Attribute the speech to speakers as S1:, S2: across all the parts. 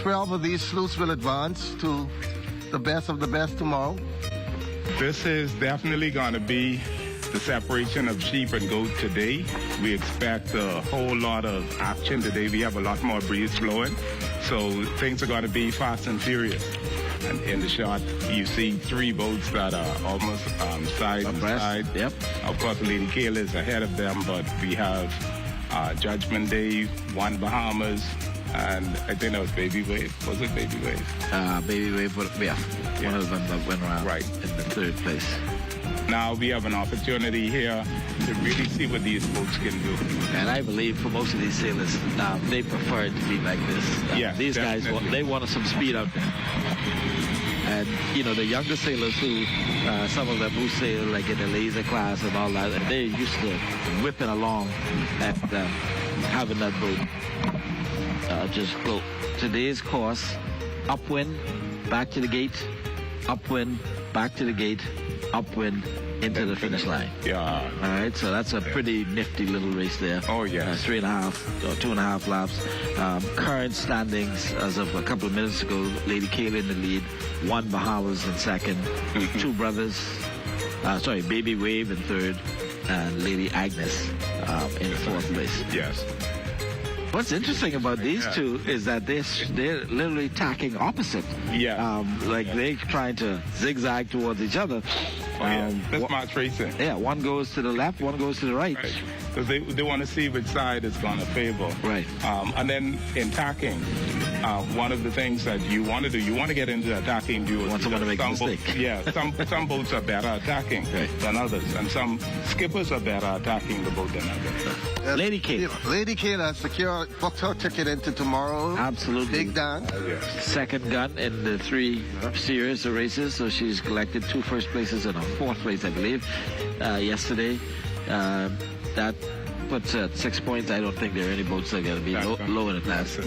S1: 12 of these sleuths will advance to the best of the best tomorrow?
S2: This is definitely going to be the separation of sheep and goat today. We expect a whole lot of action today. We have a lot more breeze flowing, so things are going to be fast and furious. And in the shot, you see 3 boats that are almost side by side.
S3: Yep.
S2: Of course, Lady Kayla is ahead of them, but we have Judgment Day, One Bahamas, and I think that was Baby Wave. Was it Baby Wave?
S3: Baby Wave, yeah. One of them that went around in the 3rd place.
S2: Now we have an opportunity here to really see what these boats can do.
S3: And I believe for most of these sailors, they prefer it to be like this. These
S2: definitely.
S3: guys, they wanted some speed out there. And, you know, the younger sailors who, some of them who sail like in the laser class and all that, and they're used to whipping along and having that boat just float. Today's course, upwind, back to the gate, upwind, back to the gate, upwind, into the finish line.
S2: Yeah.
S3: All right, so that's a pretty nifty little race there.
S2: Oh, yeah.
S3: 3.5 or 2.5 laps. Current standings as of a couple of minutes ago, Lady Kayla in the lead, One Bahamas in second, 2 brothers, Baby Wave in 3rd, and Lady Agnes in 4th place.
S2: Yes.
S3: What's interesting about these two is that they're literally tacking opposite.
S2: Yeah.
S3: Like they're trying to zigzag towards each other.
S2: That's March racing.
S3: Yeah, one goes to the left, one goes to the right.
S2: Because they want to see which side is going to favor.
S3: Right.
S2: And then in tacking, one of the things that you want to do, you want to get into attacking duels.
S3: Want someone to make a mistake.
S2: Some boats are better attacking than others, and some skippers are better attacking the boat than others.
S3: Lady Kayla.
S1: Lady Kayla secured, booked her ticket into tomorrow.
S3: Absolutely.
S1: Big Dan.
S3: Second gun in the 3 series of races, so she's collected 2 first places and a 4th place, I believe, yesterday. That puts her at 6 points. I don't think there are any boats that are going to be low in the class.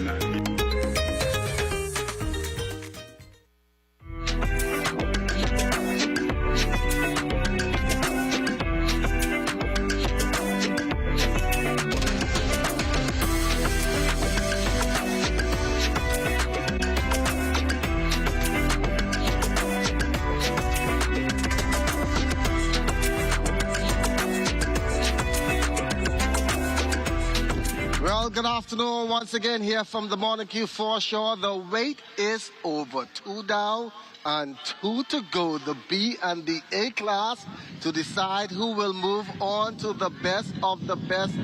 S1: Good afternoon once again here from the Morning Q foreshore. The wait is over. 2 down and 2 to go. The B and the A class to decide who will move on to the best of the best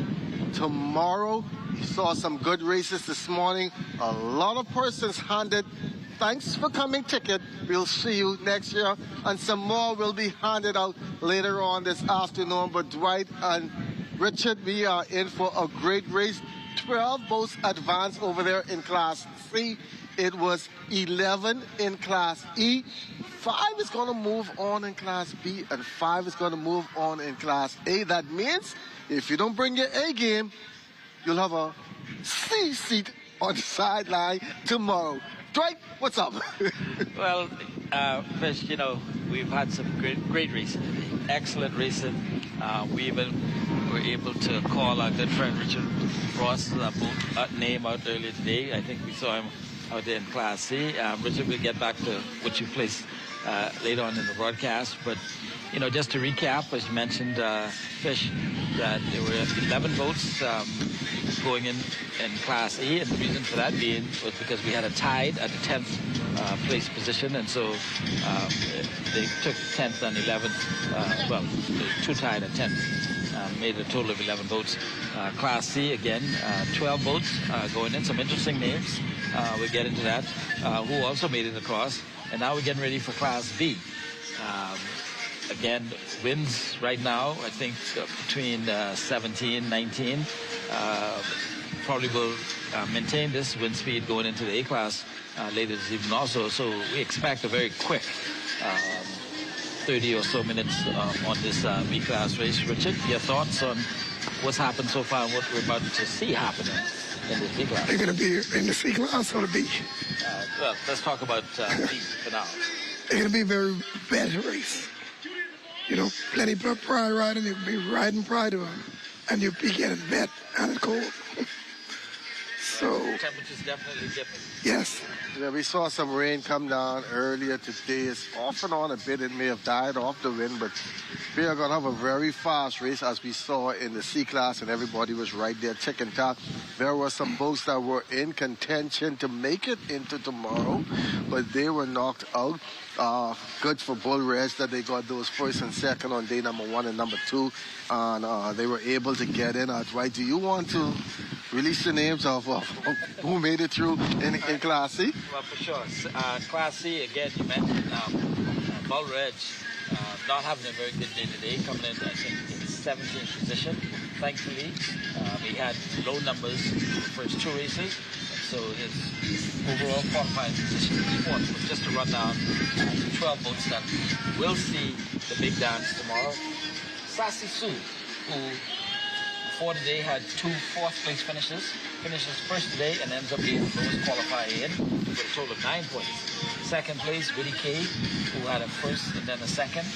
S1: tomorrow. We saw some good races this morning. A lot of persons handed thanks for coming ticket. We'll see you next year. And some more will be handed out later on this afternoon. But Dwight and Richard, we are in for a great race. 12 boats advanced over there in Class C. It was 11 in Class E. 5 is going to move on in Class B, and 5 is going to move on in Class A. That means if you don't bring your A game, you'll have a C seat on the sideline tomorrow. Dwight, what's up?
S3: Well, Fish, you know, we've had some great racing today. Excellent racing. We even were able to call our good friend Richard Ross' name out earlier today. I think we saw him out there in Class C. Richard will get back to what you placed later on in the broadcast. But, you know, just to recap, as you mentioned, Fish, that there were 11 votes going in Class E, and the reason for that being was because we had a tied at the 10th place position, and so they took 10th and 11th, well, 2 tied at 10th, made a total of 11 votes. Class C, again, 12 votes going in, some interesting names, we'll get into that, who also made it across, and now we're getting ready for Class B. Again, winds right now, I think between 17, 19. Probably will maintain this wind speed going into the A class later this evening also. So we expect a very quick 30 or so minutes on this B class race. Richard, your thoughts on what's happened so far and what we're about to see happening in this B class?
S4: They're going to be in the C class or the B?
S3: Well, let's talk about B for now.
S4: They're going to be a very bad race. You know, plenty of pride riding. They'll be riding pride to them. And you'll be getting wet and cold. So,
S3: temperature's definitely dipping.
S4: yes.
S1: Yeah, we saw some rain come down earlier today. It's off and on a bit. It may have died off the wind, but we are going to have a very fast race as we saw in the C class, and everybody was right there ticking top. There were some boats that were in contention to make it into tomorrow, but they were knocked out. Good for Bull Reds that they got those first and second on day number 1 and number 2, and they were able to get in outright. Do you want to release the names of who made it through in Class C?
S3: Well, for sure. Class C, again, you mentioned Bull Reds not having a very good day today, coming in, I think, in 17th position. Thankfully, we had low numbers for the first 2 races. So his overall qualifying position is 4th. But just to run down the 12 boats that will see the big dance tomorrow. Sassy Sue, who before today had 2 4th-place finishes first today and ends up being the lowest qualifier in with a total of 9 points. Second place, Willie Kay, who had a first and then a second.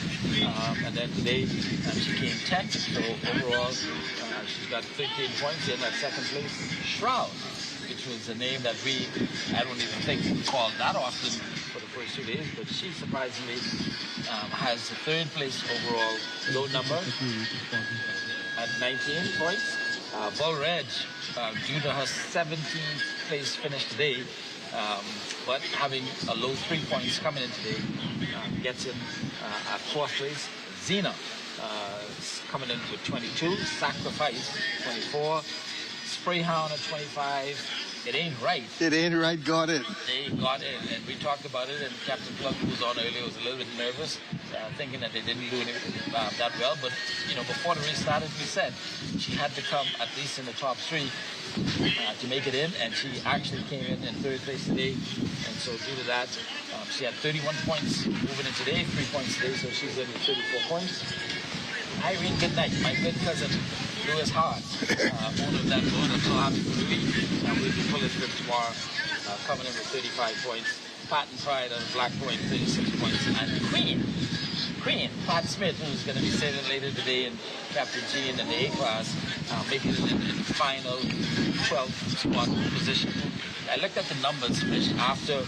S3: And then today she came 10th. So overall, she's got 13 points in that second place. Shroud, which was a name that I don't even think we called that often for the first 2 days, but she surprisingly has the 3rd place overall low number at 19 points. Bull Reg, due to her 17th place finish today, but having a low 3 points coming in today, gets in at 4th place. Xena coming in with 22, Sacrifice 24, Sprayhound at 25. It ain't right.
S1: It ain't right, got it.
S3: They got in, and we talked about it, and Captain Plug, who was on earlier, was a little bit nervous, thinking that they didn't do anything that well. But, you know, before the race started, we said she had to come at least in the top 3 to make it in, and she actually came in 3rd place today. And so due to that, she had 31 points moving in today, 3 points today, so she's in with 34 points. Irene Goodnight, my good cousin, Lewis Hart, owner of that boat. I'm so happy for Louis. We'll be pulling him tomorrow, coming in with 35 points. Pat and Pride on Black Point, 36 points. And Queen, Pat Smith, who's going to be sailing later today in Captain G in the A class, making it in the final 12th spot position. I looked at the numbers, Rich, after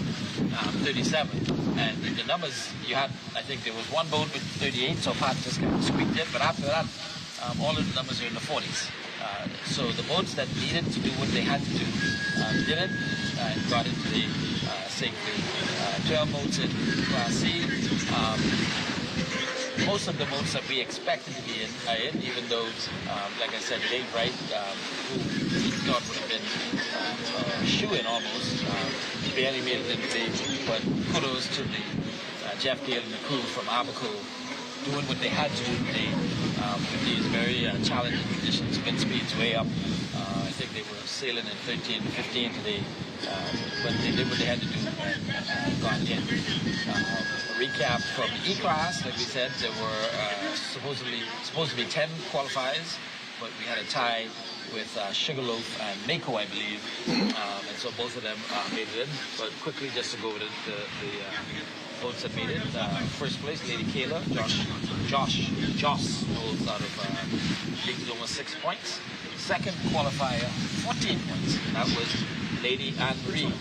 S3: 37, and in the numbers you had, I think there was one boat with 38, so Pat just kind of squeaked it, but after that, all of the numbers are in the 40s. So the boats that needed to do what they had to do did it and got into the safely. 12 boats in Class C. Most of the boats that we expected to be in are in, even though, like I said, it ain't right. Who we thought would have been shoe-in almost. Barely made it in today, but kudos to the Jeff Gale and the crew from Abaco doing what they had to do today with these very challenging conditions. Wind speeds way up. I think they were sailing in 13 to 15 today, but they did what they had to do and got in. A recap from E-Class, like we said, there were supposed to be 10 qualifiers, but we had a tie with Sugarloaf and Mako, I believe, and so both of them made it in. But quickly, just to go over the boats that made it. First place, Lady Kayla. Josh holds out of leagues almost 6 points. Second qualifier, 14 points. That was Lady Anne-Marie,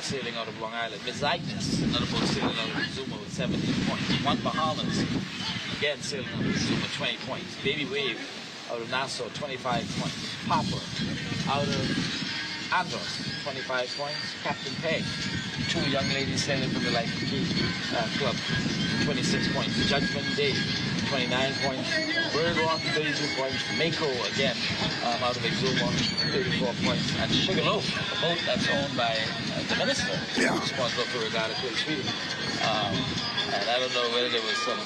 S3: sailing out of Long Island. Miss Agnes, another boat sailing out of Zuma with 17 points. One Bahamas, again sailing out of Zuma, 20 points. Baby Wave out of Nassau, 25 points. Papa out of Andros, 25 points. Captain Peg, 2 young ladies sailing from the Life and Key Club, 26 points. Judgment Day, 29 points. Bird Rock, 32 points. Mako, again, out of Exuma, 34 points. And Sugarloaf, a boat that's owned by the minister, responsible for Regatta, Sweden. And I don't know whether there was some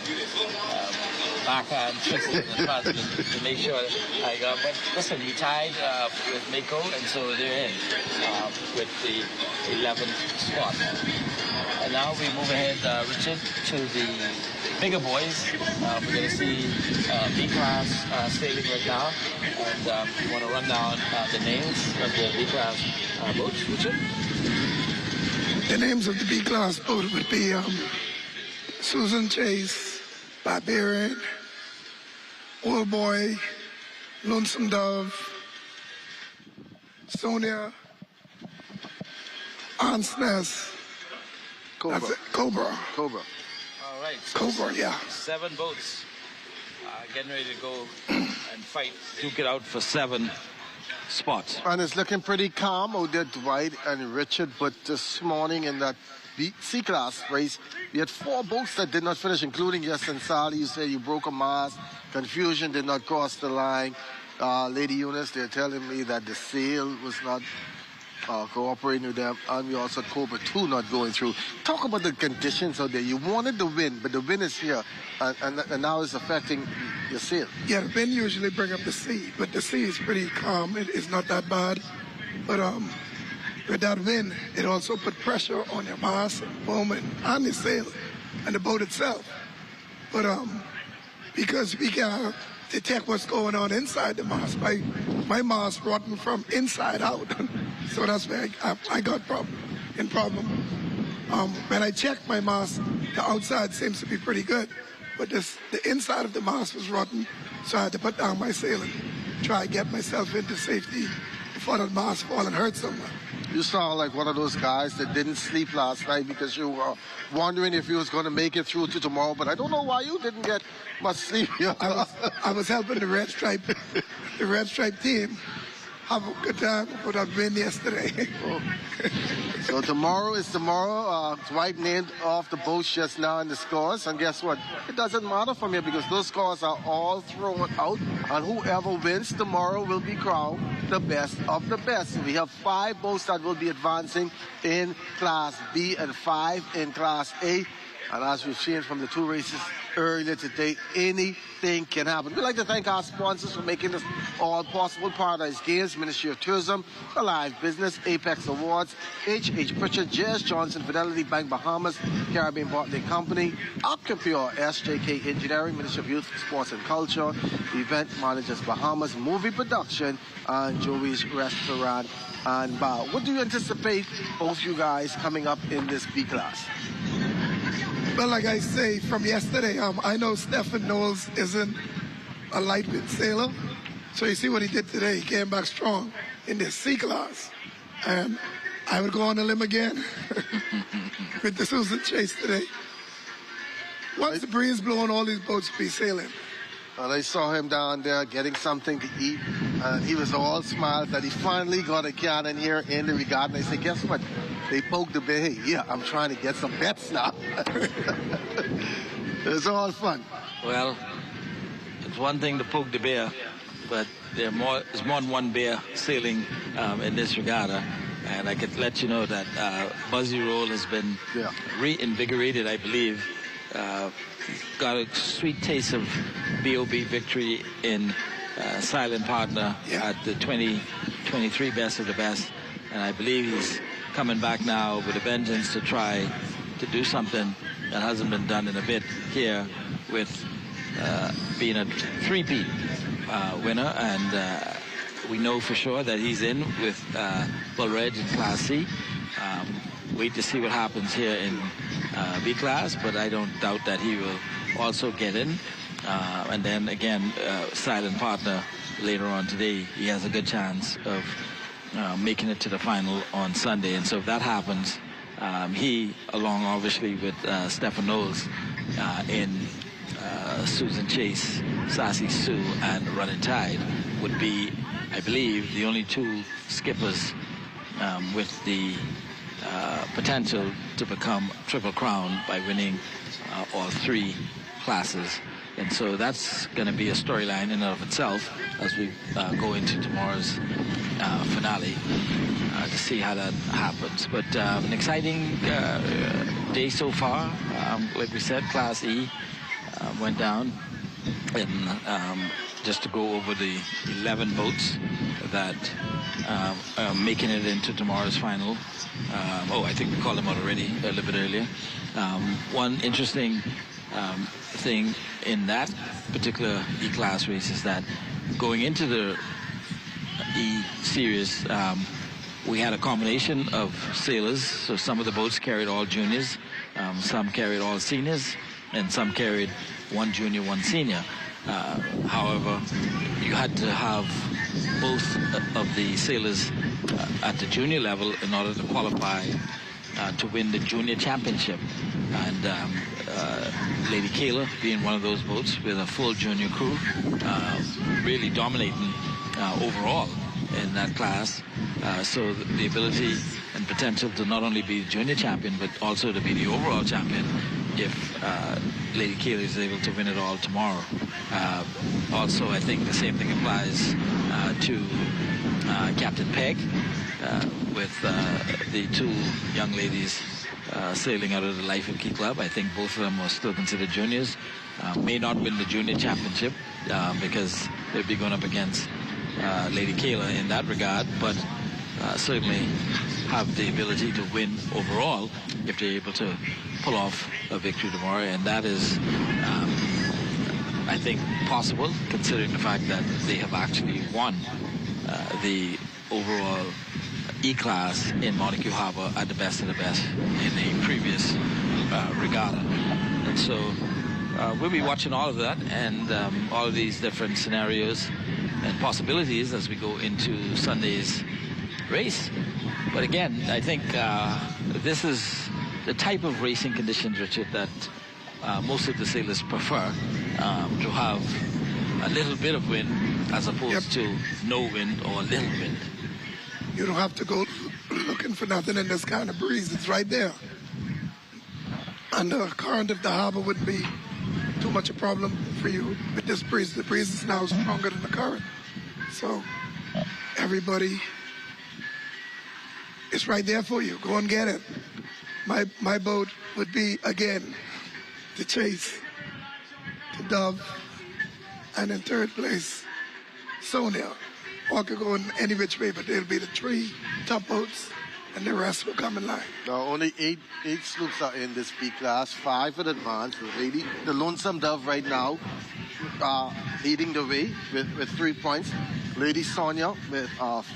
S3: backhand tricks in the past to make sure I got. But listen, he tied with Mako, and so they're in with the 11th spot. And now we move ahead, Richard, to the bigger boys. We're going to see B-Class sailing right now. And we want to run down the names of the B-Class boats, Richard.
S4: The names of the B-Class boat would be Susan Chase, Barbarian, Old Boy, Lonesome Dove, Sonia, Ansness.
S1: Cobra.
S4: That's it. Cobra.
S1: Cobra.
S3: All right. So
S4: Cobra, yeah.
S3: 7 boats getting ready to go and fight, duke it out for 7 spots.
S1: And it's looking pretty calm out there, Dwight and Richard. But this morning in that C-class race, we had 4 boats that did not finish, including yes and Sally. You said you broke a mast. Confusion did not cross the line. Lady Eunice, they're telling me that the sail was not cooperating with them, and we also had Cobra 2 not going through. Talk about the conditions out there. You wanted the wind, but the wind is here, and now it's affecting your sail.
S4: Yeah, the wind usually bring up the sea, but the sea is pretty calm. It's not that bad. But with that wind, it also put pressure on your mast, boom, and the sail, and the boat itself. But because we can detect what's going on inside the mast, my mast rotten from inside out. So that's where I got problem. When I checked my mast, the outside seems to be pretty good, but the inside of the mast was rotten, so I had to put down my sail and try to get myself into safety before the mast fall and hurt someone.
S1: You sound like one of those guys that didn't sleep last night because you were wondering if you was going to make it through to tomorrow, but I don't know why you didn't get much sleep.
S4: I was helping the Red Stripe team have a good time with that win yesterday.
S1: So tomorrow is tomorrow. Dwight named off the boats just now in the scores, and guess what? It doesn't matter from here because those scores are all thrown out, and whoever wins tomorrow will be crowned the best of the best. We have 5 boats that will be advancing in Class B and 5 in Class A. And as we've seen from the 2 races earlier today, anything can happen. We'd like to thank our sponsors for making this all possible. Paradise Games, Ministry of Tourism, Alive Business, Apex Awards, H.H. Pritchard, J.S. Johnson, Fidelity Bank Bahamas, Caribbean Bottling Company, Opcapure, SJK Engineering, Ministry of Youth, Sports and Culture, Event Managers Bahamas, Movie Production, and Joey's Restaurant and Bar. What do you anticipate, both you guys, coming up in this B class?
S4: Well, like I say from yesterday, I know Stephen Knowles isn't a lightweight sailor. So you see what he did today. He came back strong in the C class. And I would go on a limb again with the Susan Chase today. Once the breeze blowing, all these boats will be sailing.
S1: And I saw him down there getting something to eat, and he was all smiles that he finally got a cannon here in the regatta. And I said, guess what? They poked the bear. Hey, yeah, I'm trying to get some bets now. It's all fun.
S3: Well, it's one thing to poke the bear, but there's more than one bear sailing in this regatta. And I could let you know that Buzzy Roll has been reinvigorated, I believe. Got a sweet taste of B.O.B. victory in Silent Partner at the 2023 Best of the Best. And I believe he's coming back now with a vengeance to try to do something that hasn't been done in a bit here with being a 3-peat winner. And we know for sure that he's in with Bull Reg in Class C. Wait to see what happens here in B class, but I don't doubt that he will also get in. And then again, Silent Partner later on today, he has a good chance of making it to the final on Sunday. And so if that happens, he, along obviously with Stephen Knowles in Susan Chase, Sassy Sue, and Running Tide, would be, I believe, the only 2 skippers with the potential to become Triple Crown by winning all 3 classes. And so that's going to be a storyline in and of itself as we go into tomorrow's finale to see how that happens. But an exciting day so far. Like we said, Class E went down. And just to go over the 11 boats that are making it into tomorrow's final. I think we called them out already a little bit earlier. One interesting thing in that particular E-class race is that going into the E-series, we had a combination of sailors. So some of the boats carried all juniors, some carried all seniors, and some carried 1 junior, 1 senior. However, you had to have both of the sailors at the junior level in order to qualify to win the junior championship. And Lady Kayla being one of those boats with a full junior crew, really dominating overall in that class. So the ability and potential to not only be the junior champion, but also to be the overall champion if Lady Kayla is able to win it all tomorrow. Also, I think the same thing applies to Captain Peg with the two young ladies sailing out of the Life and Key Club. I think both of them are still considered juniors. May not win the junior championship because they'd be going up against Lady Kayla in that regard, but certainly have the ability to win overall if they're able to pull off a victory tomorrow, and that is I think possible considering the fact that they have actually won the overall E-class in Montague Harbour at the best of the best in a previous regatta. And so we'll be watching all of that and all of these different scenarios and possibilities as we go into Sunday's race. But again, I think this is the type of racing conditions, Richard, that most of the sailors prefer, to have a little bit of wind as opposed to no wind or little wind.
S4: You don't have to go looking for nothing in this kind of breeze. It's right there. And the current of the harbor wouldn't be too much a problem for you with this breeze. The breeze is now stronger than the current. So everybody, it's right there for you. Go and get it. My boat would be, again, the Chase, the Dove, and in third place, Sonia. Or could go in any which way, but it'll be the 3 top boats, and the rest will come in line.
S1: Now, only eight sloops are in this B class, 5 in advance. The Lonesome Dove right now leading the way with 3 points. Lady Sonia with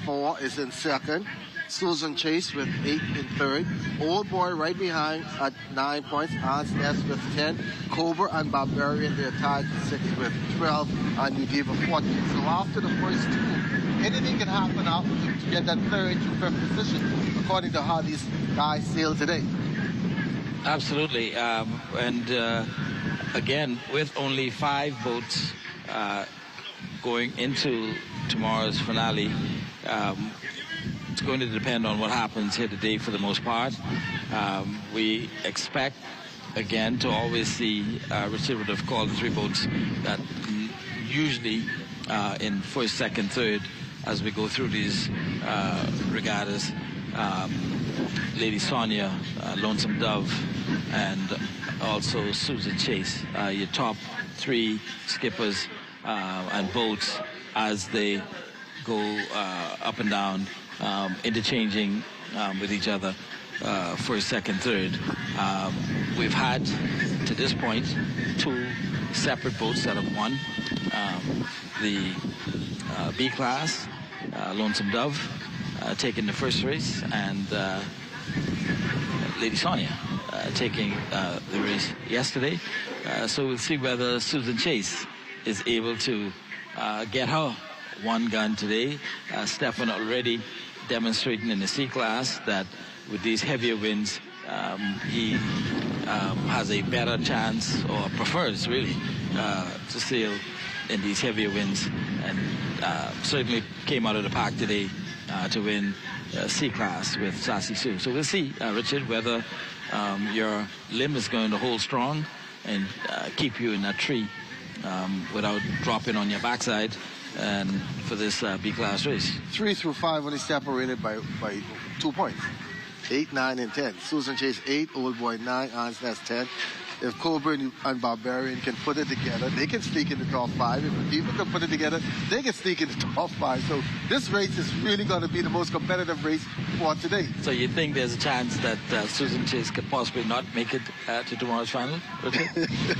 S1: 4 is in second. Susan Chase with 8 in third. Old Boy right behind at 9 points. Hans Ness with 10. Cobra and Barbarian, they're tied for 6 with 12. And you gave a 14. So after the first 2, anything can happen out to get that 3rd to 5th position, according to how these guys sail today.
S3: Absolutely. And again, with only 5 boats going into tomorrow's finale, it's going to depend on what happens here today for the most part. We expect, again, to always see, Richard would have called the 3 boats that usually in 1st, 2nd, 3rd, as we go through these regattas, Lady Sonia, Lonesome Dove, and also Susan Chase, your top 3 skippers and boats as they go up and down, interchanging with each other, 1st, 2nd, 3rd. We've had, to this point, 2 separate boats that have won the B class. Lonesome Dove taking the first race, and Lady Sonia taking the race yesterday. So we'll see whether Susan Chase is able to get her 1 gun today. Stefan already demonstrating in the C class that with these heavier winds, he has a better chance, or prefers really, to sail in these heavier winds, and certainly came out of the park today to win C class with Sassy Sue. So we'll see, Richard, whether your limb is going to hold strong and keep you in that tree without dropping on your backside, and for this B class race.
S1: 3 through 5 only separated by 2 points. 8, 9, and 10. Susan Chase 8, Old Boy 9, Hans Ness 10. If Cobra and Barbarian can put it together, they can sneak in the top 5. If the people can put it together, they can sneak in the top 5. So this race is really going to be the most competitive race for today.
S3: So you think there's a chance that Susan Chase could possibly not make it to tomorrow's final?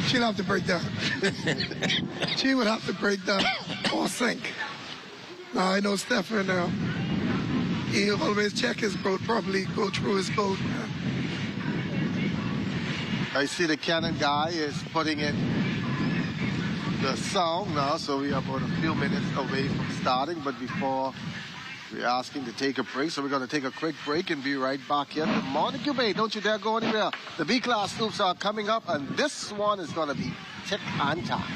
S4: She'll have to break down. She would have to break down or sink. Now, I know Stefan, he'll always check his boat, probably go through his boat.
S1: I see the cannon guy is putting in the song now, so we are about a few minutes away from starting. But before We're asking to take a break, so we're going to take a quick break and be right back here at the Montague Bay. Don't you dare go anywhere. The B-class sloops are coming up, and this one is going to be tick and time.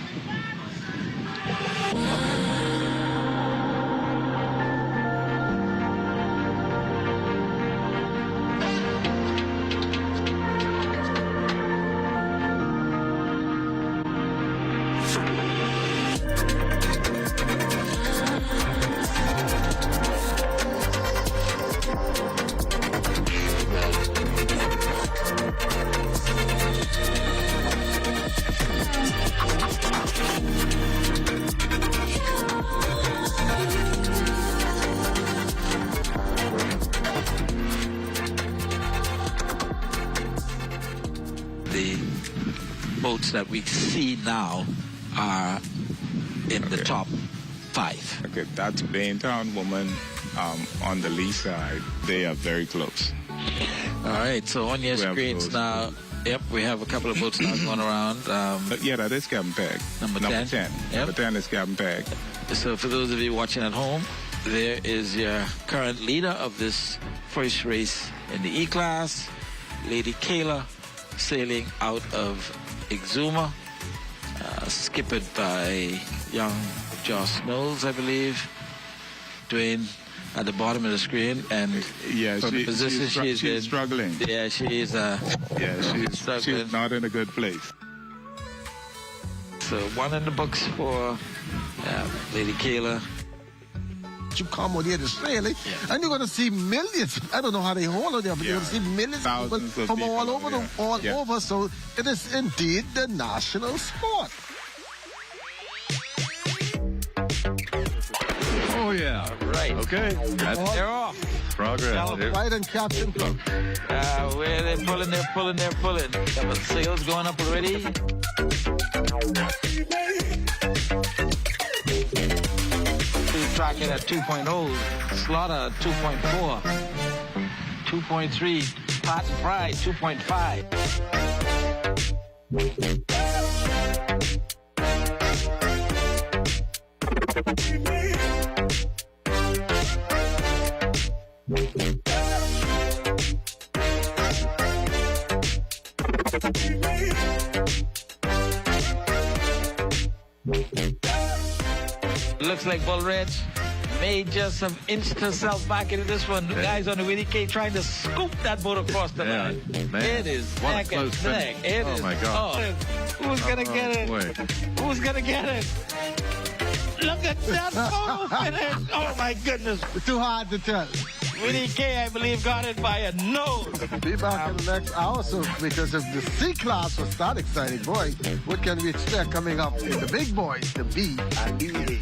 S3: The boats that we see now are in the top 5.
S2: Okay, that's Baintown Woman on the lee side. They are very close.
S3: All right, so on your
S2: We have
S3: screens
S2: those.
S3: now, yep, we have a couple of boats now going around.
S2: But yeah, that is Captain Peg.
S3: Number 10.
S2: 10.
S3: Yep.
S2: Number 10 is Captain Peg.
S3: So for those of you watching at home, there is your current leader of this first race in the E-Class, Lady Kayla, sailing out of Exuma, skippered by young Joss Knowles, I believe. Dwayne at the bottom of the screen, and
S2: Yeah,
S3: from the position
S2: she's
S3: in.
S2: struggling.
S3: Yeah, she is.
S2: Yeah,
S3: struggling.
S2: she's not in a good place.
S3: So one in the books for Lady Kayla.
S1: You come out here to sail it, and you're going to see millions. I don't know how they hold on there, but you're going to see millions of people
S2: Thousands of
S1: from all
S2: people,
S1: over,
S2: yeah.
S1: over. So it is indeed the national sport.
S5: Oh, yeah.
S3: Right.
S5: Okay. That's
S3: They're off.
S5: progress.
S1: Right and Captain Cook.
S3: Where they're pulling. Got the sails going up already. Tracking at 2.0, Slaughter 2.4, 2.3, Pot and Fry 2.5. Looks like Bull Ridge may just have inched herself back into this one. The guys on the Winnie K trying to scoop that boat across the line.
S5: Man.
S3: It is
S5: What a
S3: neck and
S5: close
S3: neck.
S5: finish.
S3: It
S5: Oh,
S3: is-
S5: my God.
S3: oh, who's going to get it?
S5: Boy.
S3: Who's going to get it? Look at that photo finish. Oh, my goodness.
S1: Too hard to tell.
S3: Winnie K, I believe, got it by a nose.
S1: Be back in the next hour or so, because if the C-Class was that exciting, boy, what can we expect coming up in the big boys, the B and the A?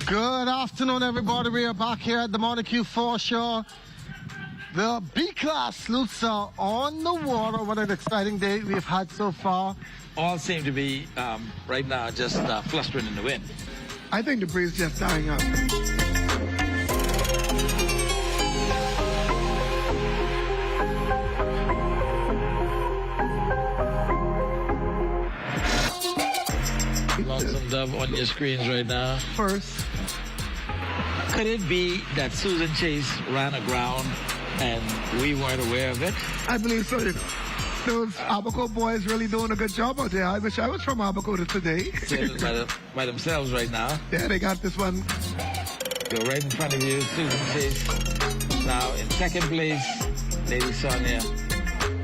S1: Good afternoon, everybody. We are back here at the Montague foreshore. The B-Class sloops are on the water. What an exciting day we've had so far.
S3: All seem to be, right now, just flustering in the wind.
S4: I think the breeze just dying up.
S3: Lonesome Dove on your screens right now.
S4: First,
S3: Could it be that Susan Chase ran aground and we weren't aware of it?
S4: I believe so. Those Abaco boys really doing a good job out there. I wish I was from Abaco today.
S3: Sailing by themselves right now.
S4: Yeah, they got this one.
S3: Go right in front of you, Susan Chase. Now in second place, Lady Sonia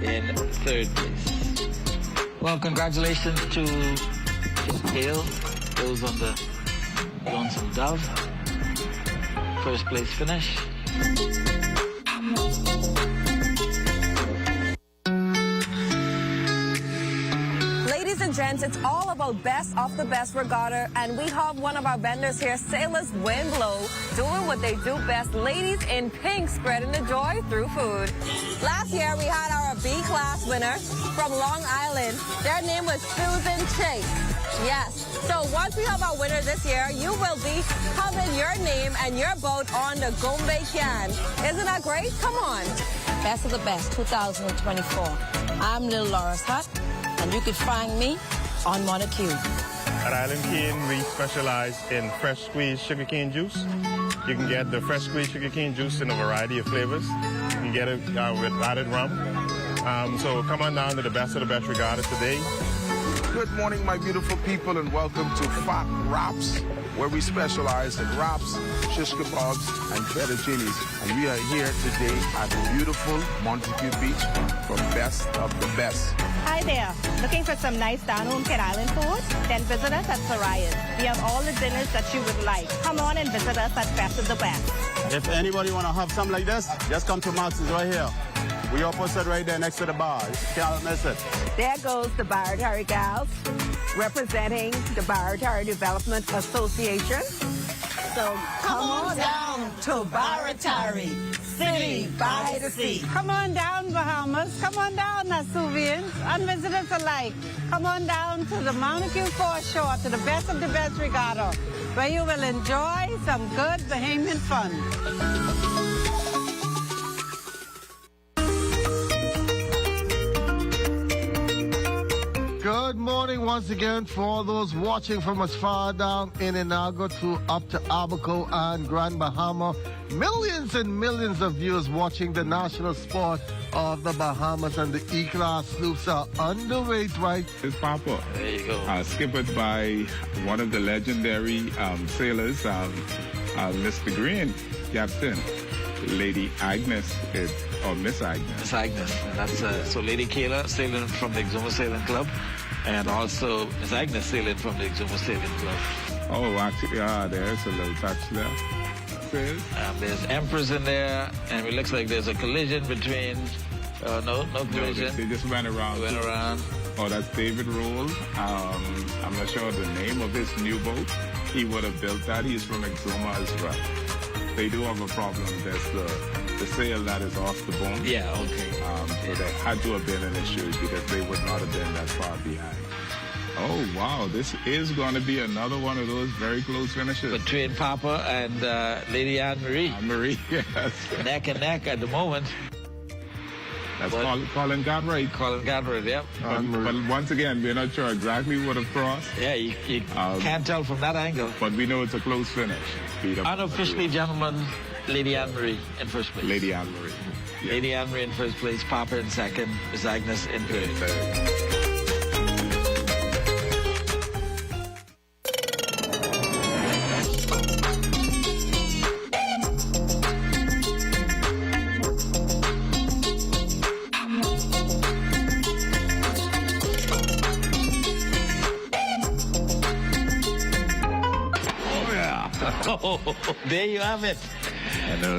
S3: in third place. Well, congratulations to Hale, those on the Lonesome Dove. First place finish.
S6: Ladies and gents, it's all about best of the best regatta, and we have one of our vendors here, Sailors Windblow, doing what they do best. Ladies in pink, spreading the joy through food. Last year, we had our B-class winner from Long Island. Their name was Susan Chase. Yes. So once we have our winner this year, you will be having your name and your boat on the Gombe Can. Isn't that great? Come on.
S7: Best of the Best 2024. I'm Lil Laura's Hut, And you can find me on Montague.
S8: At Island Cane, we specialize in fresh squeezed sugarcane juice. You can get the fresh squeezed sugarcane juice in a variety of flavors. You can get it with added rum. So come on down to the best of the best Regatta today.
S9: Good morning, my beautiful people, and welcome to Fat Wraps, where we specialize in wraps, shish kebabs, and fettuccinis. And we are here today at beautiful Montague Beach for best of the best.
S10: Hi there. Looking for some nice down-home Kid Island food? Then visit us at Soraya's. We have all the dinners that you would like. Come on and visit us at Best of the Best.
S11: If anybody want to have something like this, just come to Max's right here. We opposite right there next to the bar. You can't miss it.
S12: There goes the Baratari gals representing the Baratari Development Association. So come on down to Baratari, City by the Sea.
S13: Come on down, Bahamas. Come on down, Nasuvians and visitors alike. Come on down to the Montague foreshore, to the best of the best Regatta, where you will enjoy some good Bahamian fun.
S1: Good morning once again for those watching from as far down in Inaga to up to Abaco and Grand Bahama. Millions and millions of viewers watching the national sport of the Bahamas, and the E-Class sloops are underway right.
S2: It's Papa.
S3: There you go.
S2: Skippered by one of the legendary sailors, Mr. Green, Captain. Lady Agnes, or Miss Agnes.
S3: Miss Agnes. And that's so Lady Kayla sailing from the Exuma Sailing Club, and also Miss Agnes sailing from the Exuma Sailing Club.
S2: Oh, actually, there's a little touch there.
S3: There's Empress in there, and it looks like there's a collision between. No collision.
S2: No, they just went around. Oh, that's David Roll. I'm not sure the name of his new boat. He would have built that. He's from Exuma as well. They do have a problem. There's the sail that is off the bone.
S3: Yeah, okay.
S2: So that had to have been an issue because they would not have been that far behind. Oh, wow. This is going to be another one of those very close finishes.
S3: Between Papa and Lady Anne-Marie.
S2: Anne-Marie, yes.
S3: Neck and neck at the moment.
S2: That's Colin Cartwright.
S3: Colin Cartwright, yep.
S2: But once again, we're not sure exactly what have crossed.
S3: Yeah, you can't tell from that angle.
S2: But we know it's a close finish.
S3: Unofficially, gentlemen, Lady Anne-Marie in first place.
S2: Lady Anne-Marie.
S3: Yes. Lady Anne-Marie in first place, Papa in second, Miss Agnes in third. Oh, there you have it.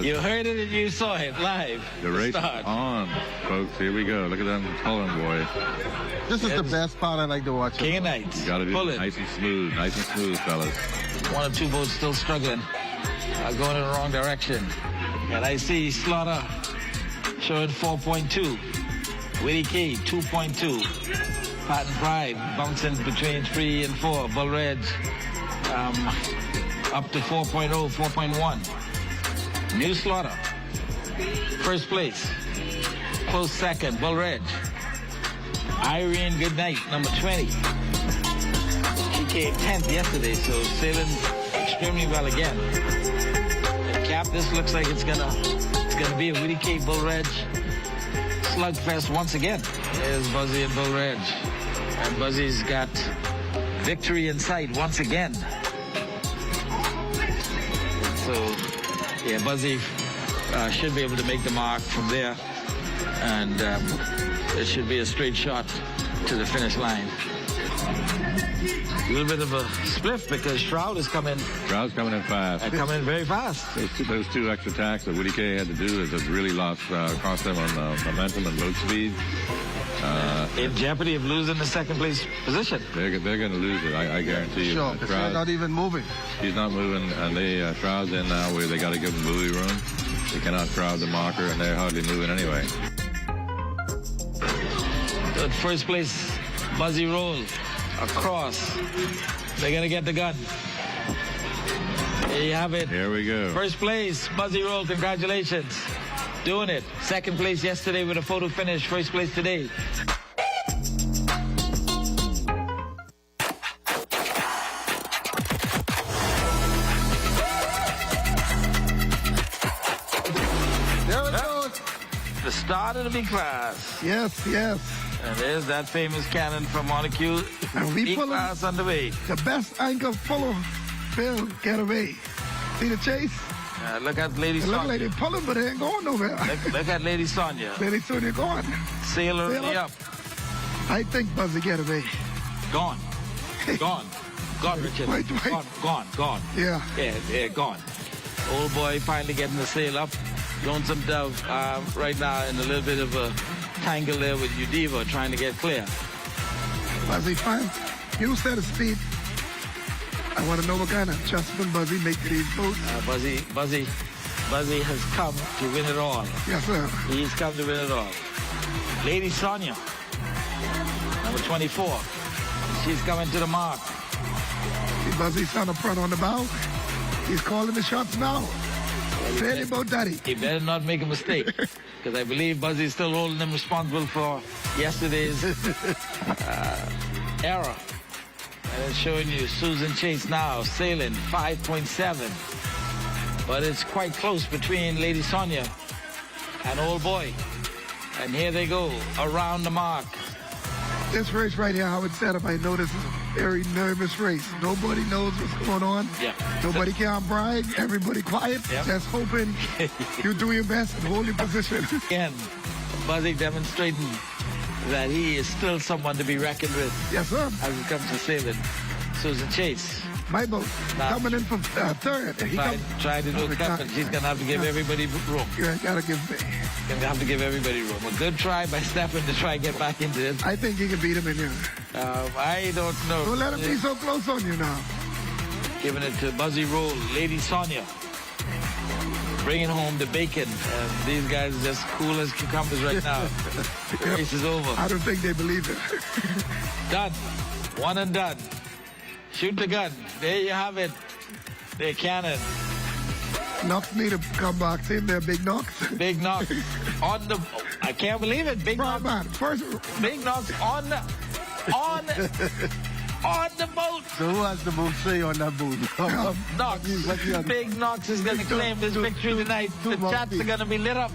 S3: You heard it and you saw it live.
S5: The race is on, folks. Here we go. Look at them Cullen boys.
S1: This is the best part I like to watch.
S3: King of Knights.
S5: Got to do it nice and smooth, fellas.
S3: One or two boats still struggling, going in the wrong direction. And I see Slaughter showing 4.2. Witty K, 2.2. Pat and Pride bouncing between 3 and 4. Bull Reds up to 4.0, 4.1. New Slaughter, first place. Close second, Bull Red. Irene Goodnight, number 20. She came 10th yesterday, so sailing extremely well again. And Cap, this looks like it's gonna be a Witty Cape Bull Red slugfest once again. There's Buzzy and Bull Red. And Buzzy's got victory in sight once again. So, yeah, Buzzy should be able to make the mark from there. And it should be a straight shot to the finish line. A little bit of a spliff because Shroud is coming.
S5: Shroud's coming in fast.
S3: Coming in very fast.
S5: Those two extra tacks that Woody K had to do is have really cost them on momentum and boat speed.
S3: In jeopardy of losing the second place position.
S5: They're going to lose it, I guarantee you.
S1: Sure, because they're not even moving.
S5: He's not moving, and Shroud's in now where they got to give him buoy room. They cannot crowd the marker, and they're hardly moving anyway.
S3: At first place, Buzzy Roll across. They're going to get the gun. There you have it.
S5: Here we go.
S3: First place, Buzzy Roll, congratulations. Doing it. Second place yesterday with a photo finish. First place today. start of the B class.
S4: Yes, yes.
S3: And there's that famous cannon from Montague.
S4: And we
S3: B
S4: pulling
S3: class underway.
S4: the best anchor full of Phil Getaway. See the chase?
S3: Look at Lady
S4: It look
S3: Sonia.
S4: like they're pulling, but they ain't going nowhere.
S3: Look at Lady Sonia.
S4: Lady Sonia gone.
S3: Sailor
S4: Sail
S3: up.
S4: I think Buzzy Getaway.
S3: Gone. Gone. Gone, Richard.
S4: Wait.
S3: Gone.
S4: Yeah.
S3: Yeah, gone. Old boy finally getting the sail up. Lonesome Dove right now in a little bit of a tangle there with Udiva trying to get clear.
S4: Buzzy, fine. You set a speed. I want to know what kind of adjustment Buzzy make to these boats.
S3: Buzzy has come to win it all.
S4: Yes, sir.
S3: He's come to win it all. Lady Sonia, number 24. She's coming to the mark.
S4: See Buzzy's on the front on the bow. He's calling the shots now. Fairly boat daddy.
S3: He better not make a mistake, because I believe Buzzy's still holding him responsible for yesterday's error. And it's showing you Susan Chase now sailing 5.7. But it's quite close between Lady Sonia and Old Boy. And here they go, around the mark.
S4: This race right here, how it's set up, I know this is a very nervous race. Nobody knows what's going on.
S3: Yeah.
S4: Nobody can brag. Everybody quiet.
S3: Yep.
S4: Just hoping you do your best and hold your position.
S3: Again, Buzzy demonstrating that he is still someone to be reckoned with.
S4: Yes, sir.
S3: As it comes to sailing. Susan Chase.
S4: My boat coming in from third.
S3: Trying to do a cut, but she's going to have to give everybody room.
S4: You gotta give me.
S3: Going to have to give everybody room. A good try by Stefan to try and get back into it.
S4: I think you can beat him in here.
S3: I don't know.
S4: Don't let him be so close on you now.
S3: Giving it to Buzzy Roll, Lady Sonia. Bringing home the bacon. And these guys are just cool as cucumbers right now. The race is over.
S4: I don't think they believe it.
S3: Done. One and done. Shoot the gun. There you have it. The cannon.
S4: Knox need to come back. See him there, Big Knox.
S3: Big Knox on the. I can't believe it. Big Knox. Big Knox on the boat.
S11: So who has the most say on that boat?
S3: Knox. Big Knox is going to claim this victory tonight. The chats are going to be lit up.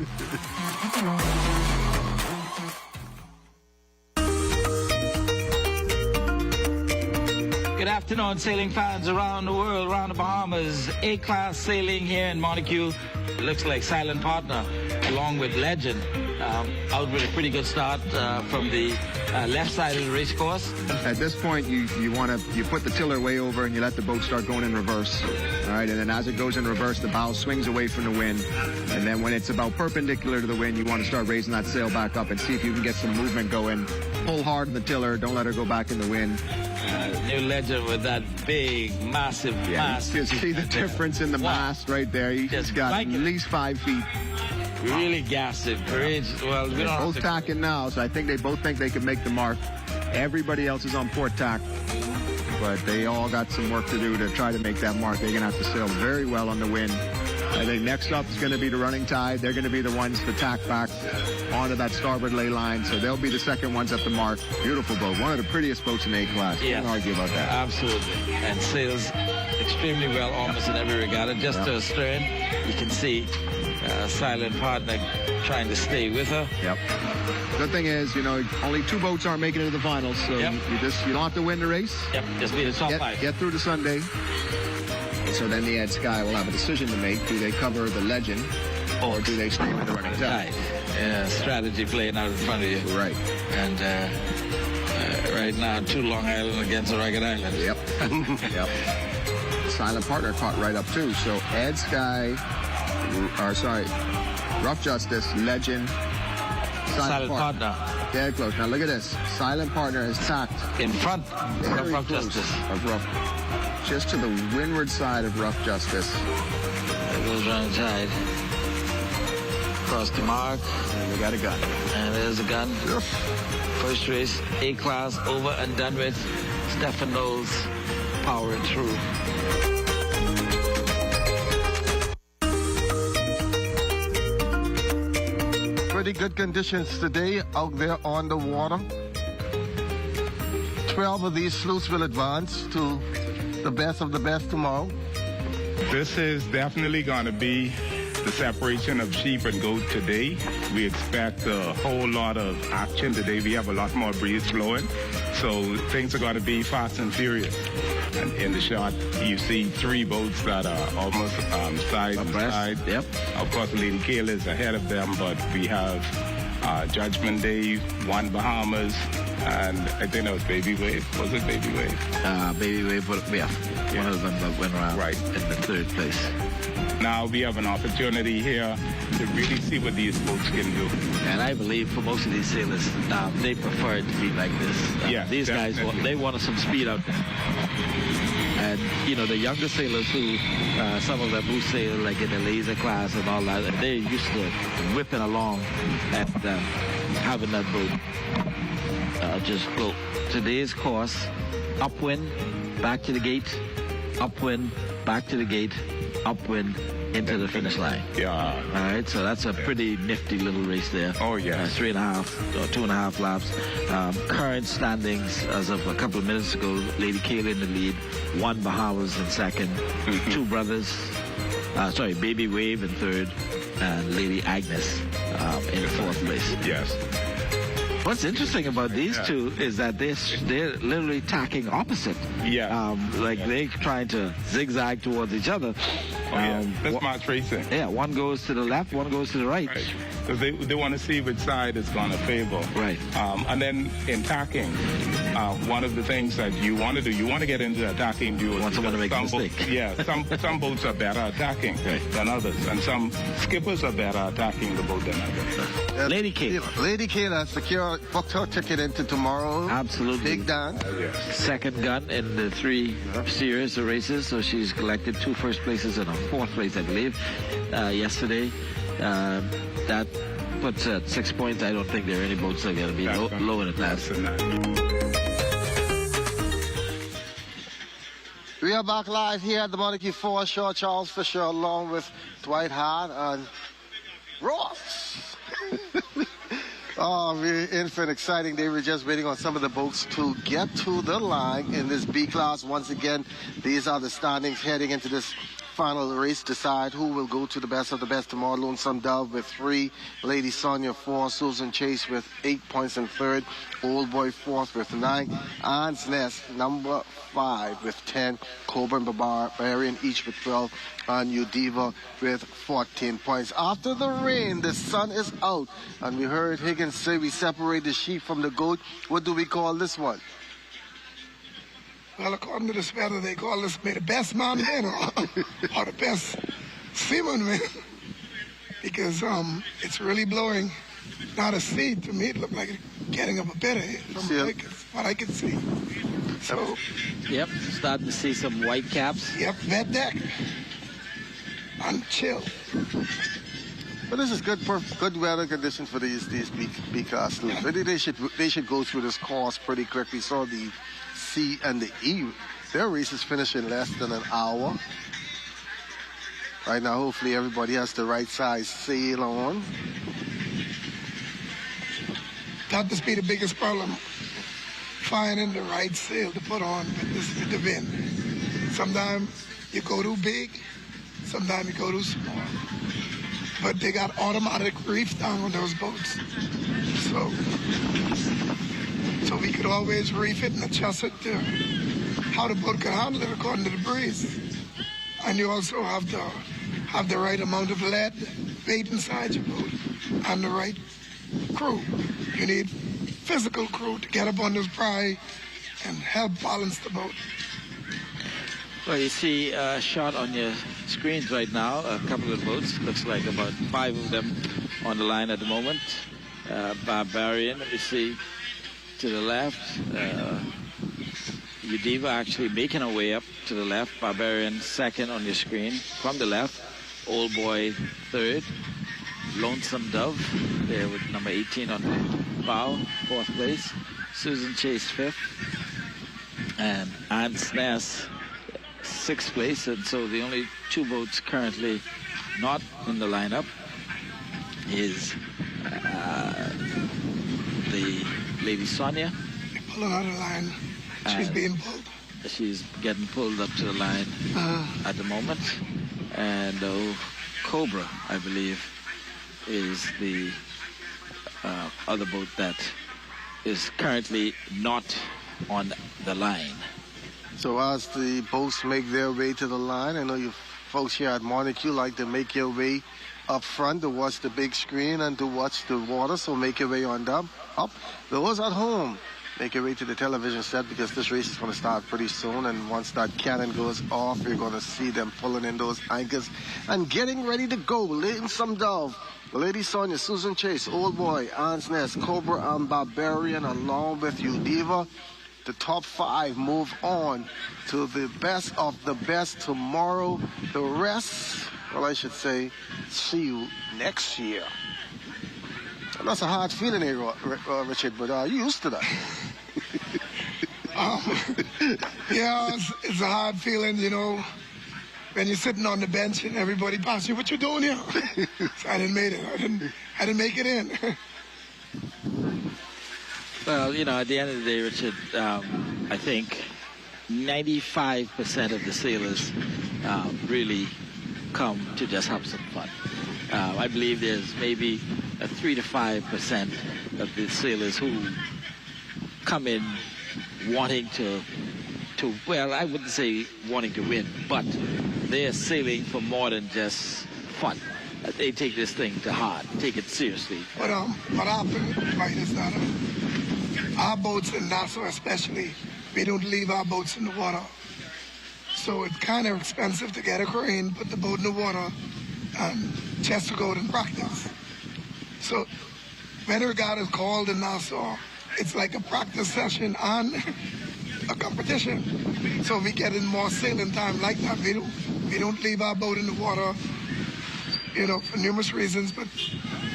S3: Good afternoon, sailing fans around the world, around the Bahamas. A-class sailing here in Montague. It looks like Silent Partner, along with Legend, out with a pretty good start from the left side of the race course.
S14: At this point, you put the tiller way over and you let the boat start going in reverse. All right, and then as it goes in reverse, the bow swings away from the wind. And then when it's about perpendicular to the wind, you want to start raising that sail back up and see if you can get some movement going. Pull hard on the tiller. Don't let her go back in the wind.
S3: New Legend with that big, massive mast.
S14: You see the difference in the mast right there. You just got at least 5 feet.
S3: Really gassed it. Courageous. Well, we
S14: They're
S3: don't
S14: both tacking now, so I think they both think they can make the mark. Everybody else is on port tack, but they all got some work to do to try to make that mark. They're going to have to sail very well on the wind. I think next up is going to be the running tide. They're going to be the ones to tack back onto that starboard ley line, so they'll be the second ones at the mark. Beautiful boat. One of the prettiest boats in A-class.
S3: Yeah.
S14: Can't argue about that.
S3: Absolutely. And sails extremely well almost in every regatta. Just to astern, you can see Silent Partner trying to stay with her.
S14: Yep. Good thing is, only 2 boats aren't making it to the finals, so you don't have to win the race.
S3: Yep, just be the top 5.
S14: Get through to Sunday. So then the Ed Sky will have a decision to make. Do they cover the Legend or do they stay with the running tide?
S3: Strategy playing out in front of you.
S14: Right.
S3: And right now, 2 Long Island against the Regatta Island.
S14: Yep. Yep. Silent Partner caught right up too. So Ed Sky, Rough Justice, Legend, Silent Partner. Dead close. Now look at this. Silent Partner is tacked
S3: in front of Rough Justice.
S14: Just to the windward side of Rough Justice.
S3: There goes running tide. Across the mark.
S14: And we got a gun.
S3: And there's a gun. First race, A-class, over and done with. Stefan Knowles powering through.
S1: Pretty good conditions today out there on the water. 12 of these sloops will advance to the best of the best tomorrow.
S2: This is definitely going to be the separation of sheep and goat today. We expect a whole lot of action today. We have a lot more breeze flowing. So things are going to be fast and furious. And in the shot, you see 3 boats that are almost side by side.
S3: Yep.
S2: Of course, Lady Kayla is ahead of them, but we have Judgment Day, One Bahamas, and I think it was Baby Wave. Was it Baby Wave?
S3: Baby Wave, yeah. One of them went around in the 3rd place.
S2: Now we have an opportunity here to really see what these boats can do.
S3: And I believe for most of these sailors, they prefer it to be like this. These
S2: definitely.
S3: guys, they wanted some speed out there. And, you know, the younger sailors who, some of them who sail like in the laser class and all that, they're used to whipping along and having that boat just float. Today's course, upwind, back to the gate, upwind, back to the gate, upwind, into the finish line.
S2: Yeah.
S3: All right, so that's a pretty nifty little race there.
S2: Oh, yeah.
S3: 3.5 or 2.5 laps. Current standings as of a couple of minutes ago, Lady Kayla in the lead, One Bahamas in second, 2 brothers, Baby Wave in 3rd, and Lady Agnes in 4th place.
S2: Yes.
S3: What's interesting about these two is that they're literally tacking opposite.
S2: Yeah.
S3: Like they're trying to zigzag towards each other.
S2: That's smart racing.
S3: Yeah, one goes to the left, one goes to the right.
S2: Because they want to see which side is going to favor.
S3: Right.
S2: And then in tacking, one of the things that you want to do, you want to get into attacking duels.
S3: Want someone to make a mistake.
S2: Some boats are better attacking than others, and some skippers are better attacking the boat than others.
S3: Lady Kayla.
S1: Lady Kayla secured, booked her ticket into tomorrow.
S3: Absolutely.
S1: Big Dan.
S3: Second gun in the 3 series of races, so she's collected 2 first places and a 4th place, I believe, yesterday. That puts at 6 points. I don't think there are any boats that are going to be low in the class.
S1: We are back live here at the Monarchy Foreshore. Charles Fisher along with Dwight Hart and Ross. We're in for an exciting day. We're just waiting on some of the boats to get to the line in this B class. Once again, these are the standings heading into this final race. Decide who will go to the best of the best tomorrow. Lonesome Dove with 3, Lady Sonia 4, Susan Chase with 8 points in 3rd, Old Boy 4th with 9, Anne's Nest number 5 with 10, Cobra and Barbarian each with 12, and Udiva with 14 points. After the rain, the sun is out, and we heard Higgins say we separate the sheep from the goat. What do we call this one?
S4: Well, according to this weather, they call this the best man win or the best seaman win because it's really blowing. Not a sea to me. It looked like it's getting up a bit from what I can see. So.
S3: Yep, starting to see some white caps.
S4: Yep, wet deck. And chill.
S1: But this is good weather conditions for these B class teams. They should go through this course pretty quick. We saw the C and the E. Their races finish in less than an hour. Right now, hopefully everybody has the right size sail on.
S4: That must be the biggest problem. Finding the right sail to put on with the wind. Sometimes you go too big, sometimes you go too small. But they got automatic reef down on those boats. So we could always reef it and adjust it to how the boat can handle it according to the breeze. And you also have to have the right amount of lead weight inside your boat and the right crew. You need physical crew to get up on this pry and help balance the boat.
S3: Well, you see a shot on your screens right now, a couple of boats. Looks like about 5 of them on the line at the moment. Barbarian, let me see, to the left. Udiva actually making her way up to the left. Barbarian second on your screen from the left. Old Boy third. Lonesome Dove there with number 18 on the bow, 4th place. Susan Chase 5th. And Anne's Nest 6th place. And so the only 2 boats currently not in the lineup is the Lady Sonia.
S4: They're pulling out of the line. She's being pulled.
S3: She's getting pulled up to the line at the moment. And Cobra, I believe, is the other boat that is currently not on the line.
S1: So as the boats make their way to the line, I know you folks here at Montague like to make your way up front to watch the big screen and to watch the water, so make your way on up. Those at home, make your way to the television set because this race is going to start pretty soon, and once that cannon goes off, you're going to see them pulling in those anchors and getting ready to go, laying some dove. Lady Sonia, Susan Chase, Old Boy, Anne's Nest, Cobra and Barbarian, along with you, Diva. The top 5 move on to the best of the best tomorrow. The rest, well, I should say, see you next year. And that's a hard feeling here, Richard, but you used to that.
S4: Yeah, it's a hard feeling, you know, when you're sitting on the bench and everybody passes you. What you doing here? So I didn't make it. I didn't make it in.
S3: Well, you know, at the end of the day, Richard, I think 95% of the sailors really come to just have some fun. I believe there's maybe a 3 to 5% of the sailors who come in wanting to, well, I wouldn't say wanting to win, but they're sailing for more than just fun. They take this thing to heart, take it seriously.
S4: But what happened, right, is that our boats in Nassau especially, we don't leave our boats in the water. So it's kind of expensive to get a crane, put the boat in the water, and just to go out and practice. So when Regatta is called in Nassau, it's like a practice session and a competition. So we get in more sailing time like that. We don't leave our boat in the water, you know, for numerous reasons. But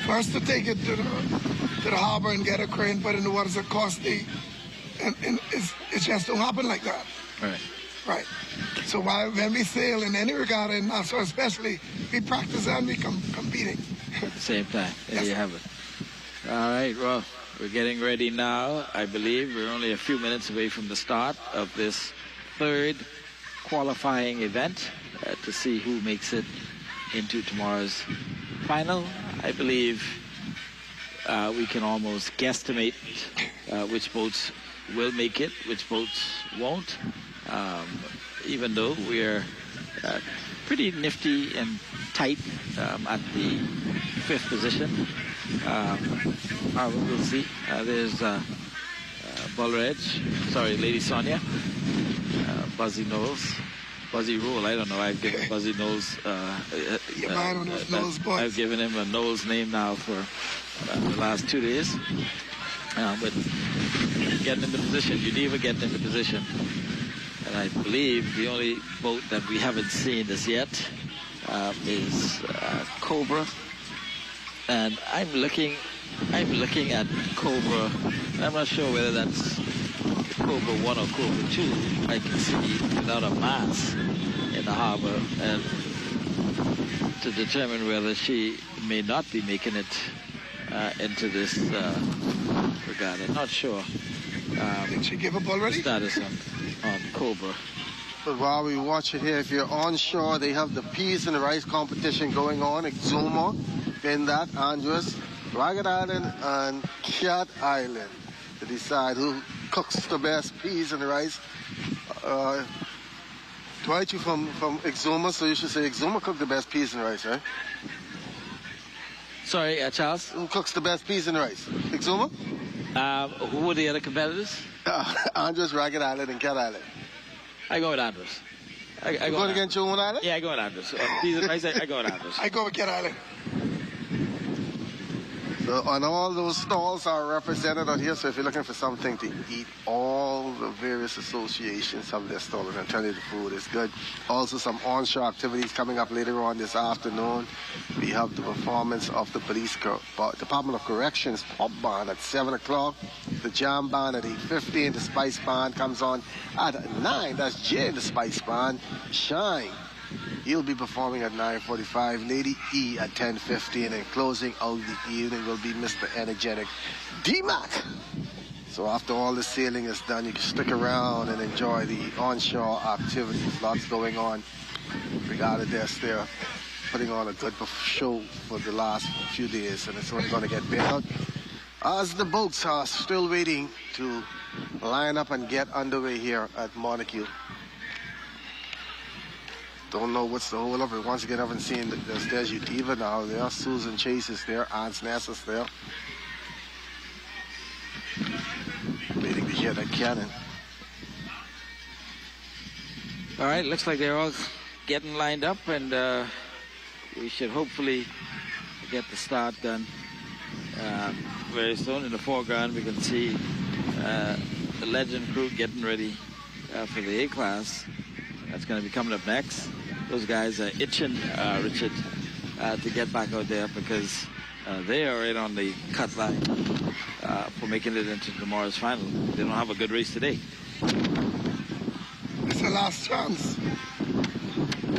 S4: for us to take it to the harbor and get a crane put in the water is costly, and it just don't happen like that.
S3: Right.
S4: Right. So when we sail in any regatta in Nassau especially, we practice and we competing.
S3: At the same time. There
S4: Yes.
S3: you have it. All right, well, we're getting ready now. I believe we're only a few minutes away from the start of this 3rd qualifying event to see who makes it into tomorrow's final. I believe we can almost guesstimate which boats will make it, which boats won't. Even though we're pretty nifty and tight at the 5th position. We'll see. There's Lady Sonia, Buzzy Knowles, Buzzy Rule. I don't know. I've given Buzzy Knowles. I've given him a Knowles name now for the last 2 days. But getting into position, Univa getting into position. And I believe the only boat that we haven't seen as yet is Cobra. And I'm looking at Cobra. I'm not sure whether that's Cobra 1 or Cobra 2. I can see without a mast in the harbor, and to determine whether she may not be making it into this regatta. Not sure.
S4: Did she give up already?
S3: Status on Cobra.
S1: But while we watch it here, if you're on shore, they have the peas and rice competition going on. Exuma in that, Andros, Ragged Island, and Cat Island to decide who cooks the best peas and rice. Dwight, you from Exuma, so you should say Exuma cook the best peas and rice, right?
S3: Sorry, Charles?
S1: Who cooks the best peas and rice? Exuma?
S3: Who are the other competitors?
S1: Andros, Ragged Island, and Cat Island.
S3: I go with Andros.
S1: I go going against you on Island?
S3: Yeah, I go with Andros. Peas and rice, I go with Andros.
S4: I go with Cat Island.
S1: So, and all those stalls are represented on here. So if you're looking for something to eat, all the various associations have their stall, and I'm telling you, the food is good. Also, some onshore activities coming up later on this afternoon. We have the performance of the Department of Corrections pop band at 7 o'clock. The jam band at 8:15. The Spice Band comes on at 9. That's Jay and the Spice Band. Shine. He'll be performing at 9:45. Lady E at 10:15, and closing out the evening will be Mr. Energetic D-Mac. So after all the sailing is done, you can stick around and enjoy the onshore activities. Lots going on. Regatta desk there putting on a good show for the last few days, and it's only going to get better as the boats are still waiting to line up and get underway here at Montague. Don't know what's the whole of it. Once again, I haven't seen there's Udiva now there. Susan Chase is there. Ants Ness is there. Waiting to hear that cannon.
S3: All right, looks like they're all getting lined up, and we should hopefully get the start done very soon. In the foreground, we can see the Legend crew getting ready for the A-class. That's going to be coming up next. Those guys are itching, Richard, to get back out there because they are right on the cut line for making it into tomorrow's final. They don't have a good race today.
S4: It's the last chance.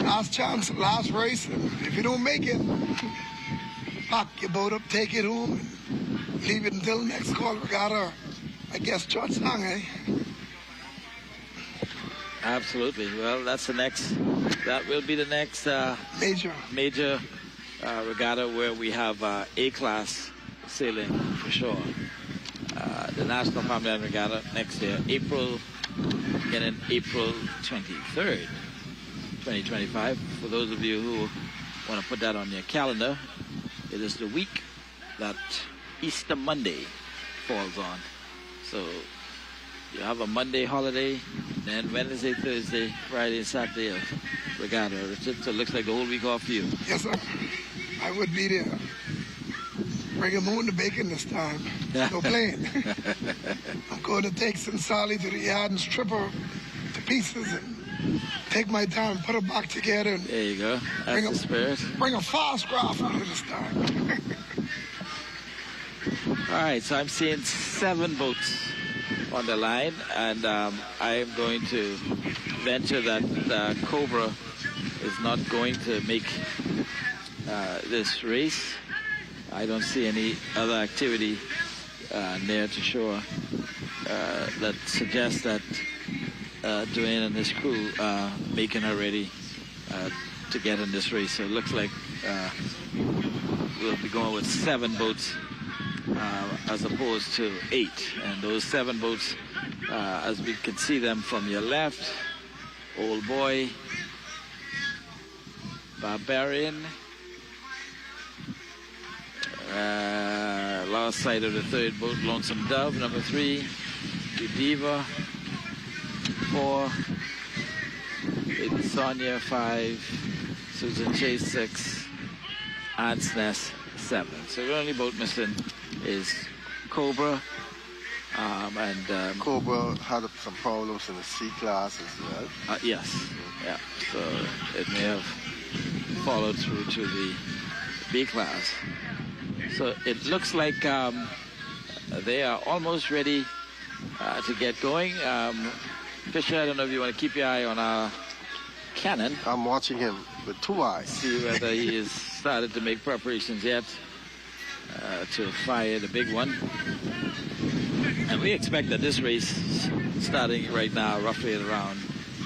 S4: Last chance, last race. And if you don't make it, pack your boat up, take it home, and leave it until the next call regatta. I guess Georgetown, eh?
S3: Absolutely. Well, that's the next. That will be the next major regatta where we have A-class sailing for sure. The National Farmland Regatta next year, beginning April 23rd, 2025. For those of you who want to put that on your calendar, it is the week that Easter Monday falls on. So you have a Monday holiday, then Wednesday, Thursday, Friday, and Saturday of regatta, Richard. So it looks like the whole week off for you.
S4: Yes, sir. I would be there. Bring a moon to bacon this time. No playing. I'm going to take some Sally to the yard and strip her to pieces and take my time, put her back together. And
S3: there you go. That's the spirit.
S4: Bring a fast craft out of this time.
S3: All right, so I'm seeing 7 boats on the line, and I am going to venture that Cobra is not going to make this race. I don't see any other activity near to shore that suggests that Dwayne and his crew are making her ready to get in this race. So it looks like we'll be going with 7 boats as opposed to 8. And those 7 boats, as we can see them from your left, Old Boy, Barbarian, lost sight of the 3rd boat, Lonesome Dove, number 3, Diva, 4, Lady Sonia, 5, Susan Chase, 6, Ants Nest, 7. So the only boat missing is Cobra. And
S1: Cobra had some problems in the C class as well.
S3: Yes, yeah. So it may have followed through to the B class. So it looks like they are almost ready to get going. Fisher, I don't know if you want to keep your eye on our cannon.
S1: I'm watching him with 2 eyes.
S3: See whether he has started to make preparations yet to fire the big one. And we expect that this race, starting right now, roughly at around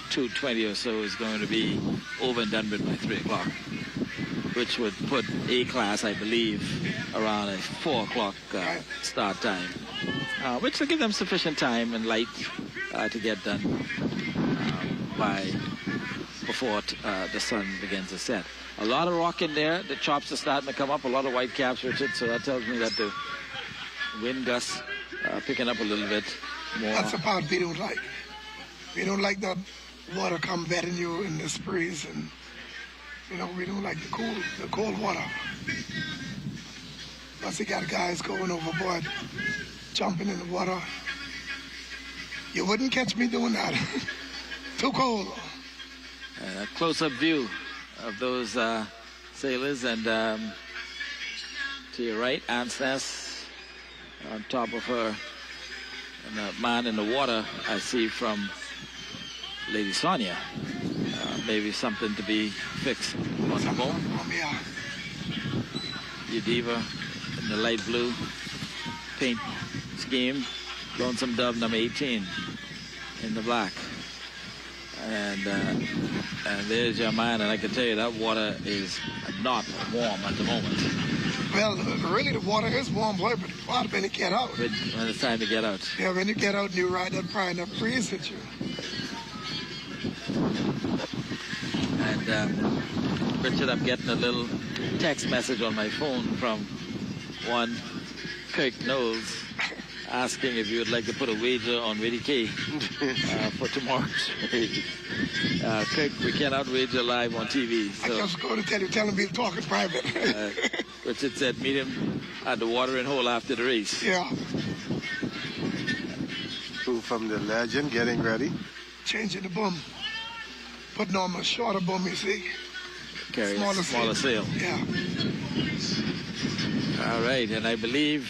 S3: 2:20 or so, is going to be over and done with by 3 o'clock, which would put A-class, I believe, around a 4 o'clock start time, which will give them sufficient time and light to get done before the sun begins to set. A lot of rock in there. The chops are starting to come up. A lot of white caps, Richard. So that tells me that the wind gusts picking up a little bit more.
S4: That's the part we don't like. We don't like the water come betting you in this breeze, and we don't like the cold water. Plus, you got guys going overboard, jumping in the water. You wouldn't catch me doing that. Too cold.
S3: A close-up view of those sailors, and to your right, Ants Nest on top of her, and the man in the water I see from Lady Sonia. Maybe something to be fixed on the boat. Udiva in the light blue paint scheme. Lonesome Dove number 18 in the black. And there's your man, and I can tell you that water is not warm at the moment.
S4: Well, really the water is warm, boy, but when you get out.
S3: When it's time to get out.
S4: Yeah, when you get out and you ride that fire, that breeze hits you.
S3: And Richard, I'm getting a little text message on my phone from one Kirk Knowles asking if you would like to put a wager on Reddy K for tomorrow's race. Kirk, we cannot wager live on TV. So,
S4: I just go to tell him we'll talk in private.
S3: Richard said meet him at the watering hole after the race.
S4: Yeah.
S1: Two from the legend getting ready.
S4: Changing the boom. Putting on a shorter boom, you see.
S3: Carry a smaller sail.
S4: Yeah.
S3: All right, and I believe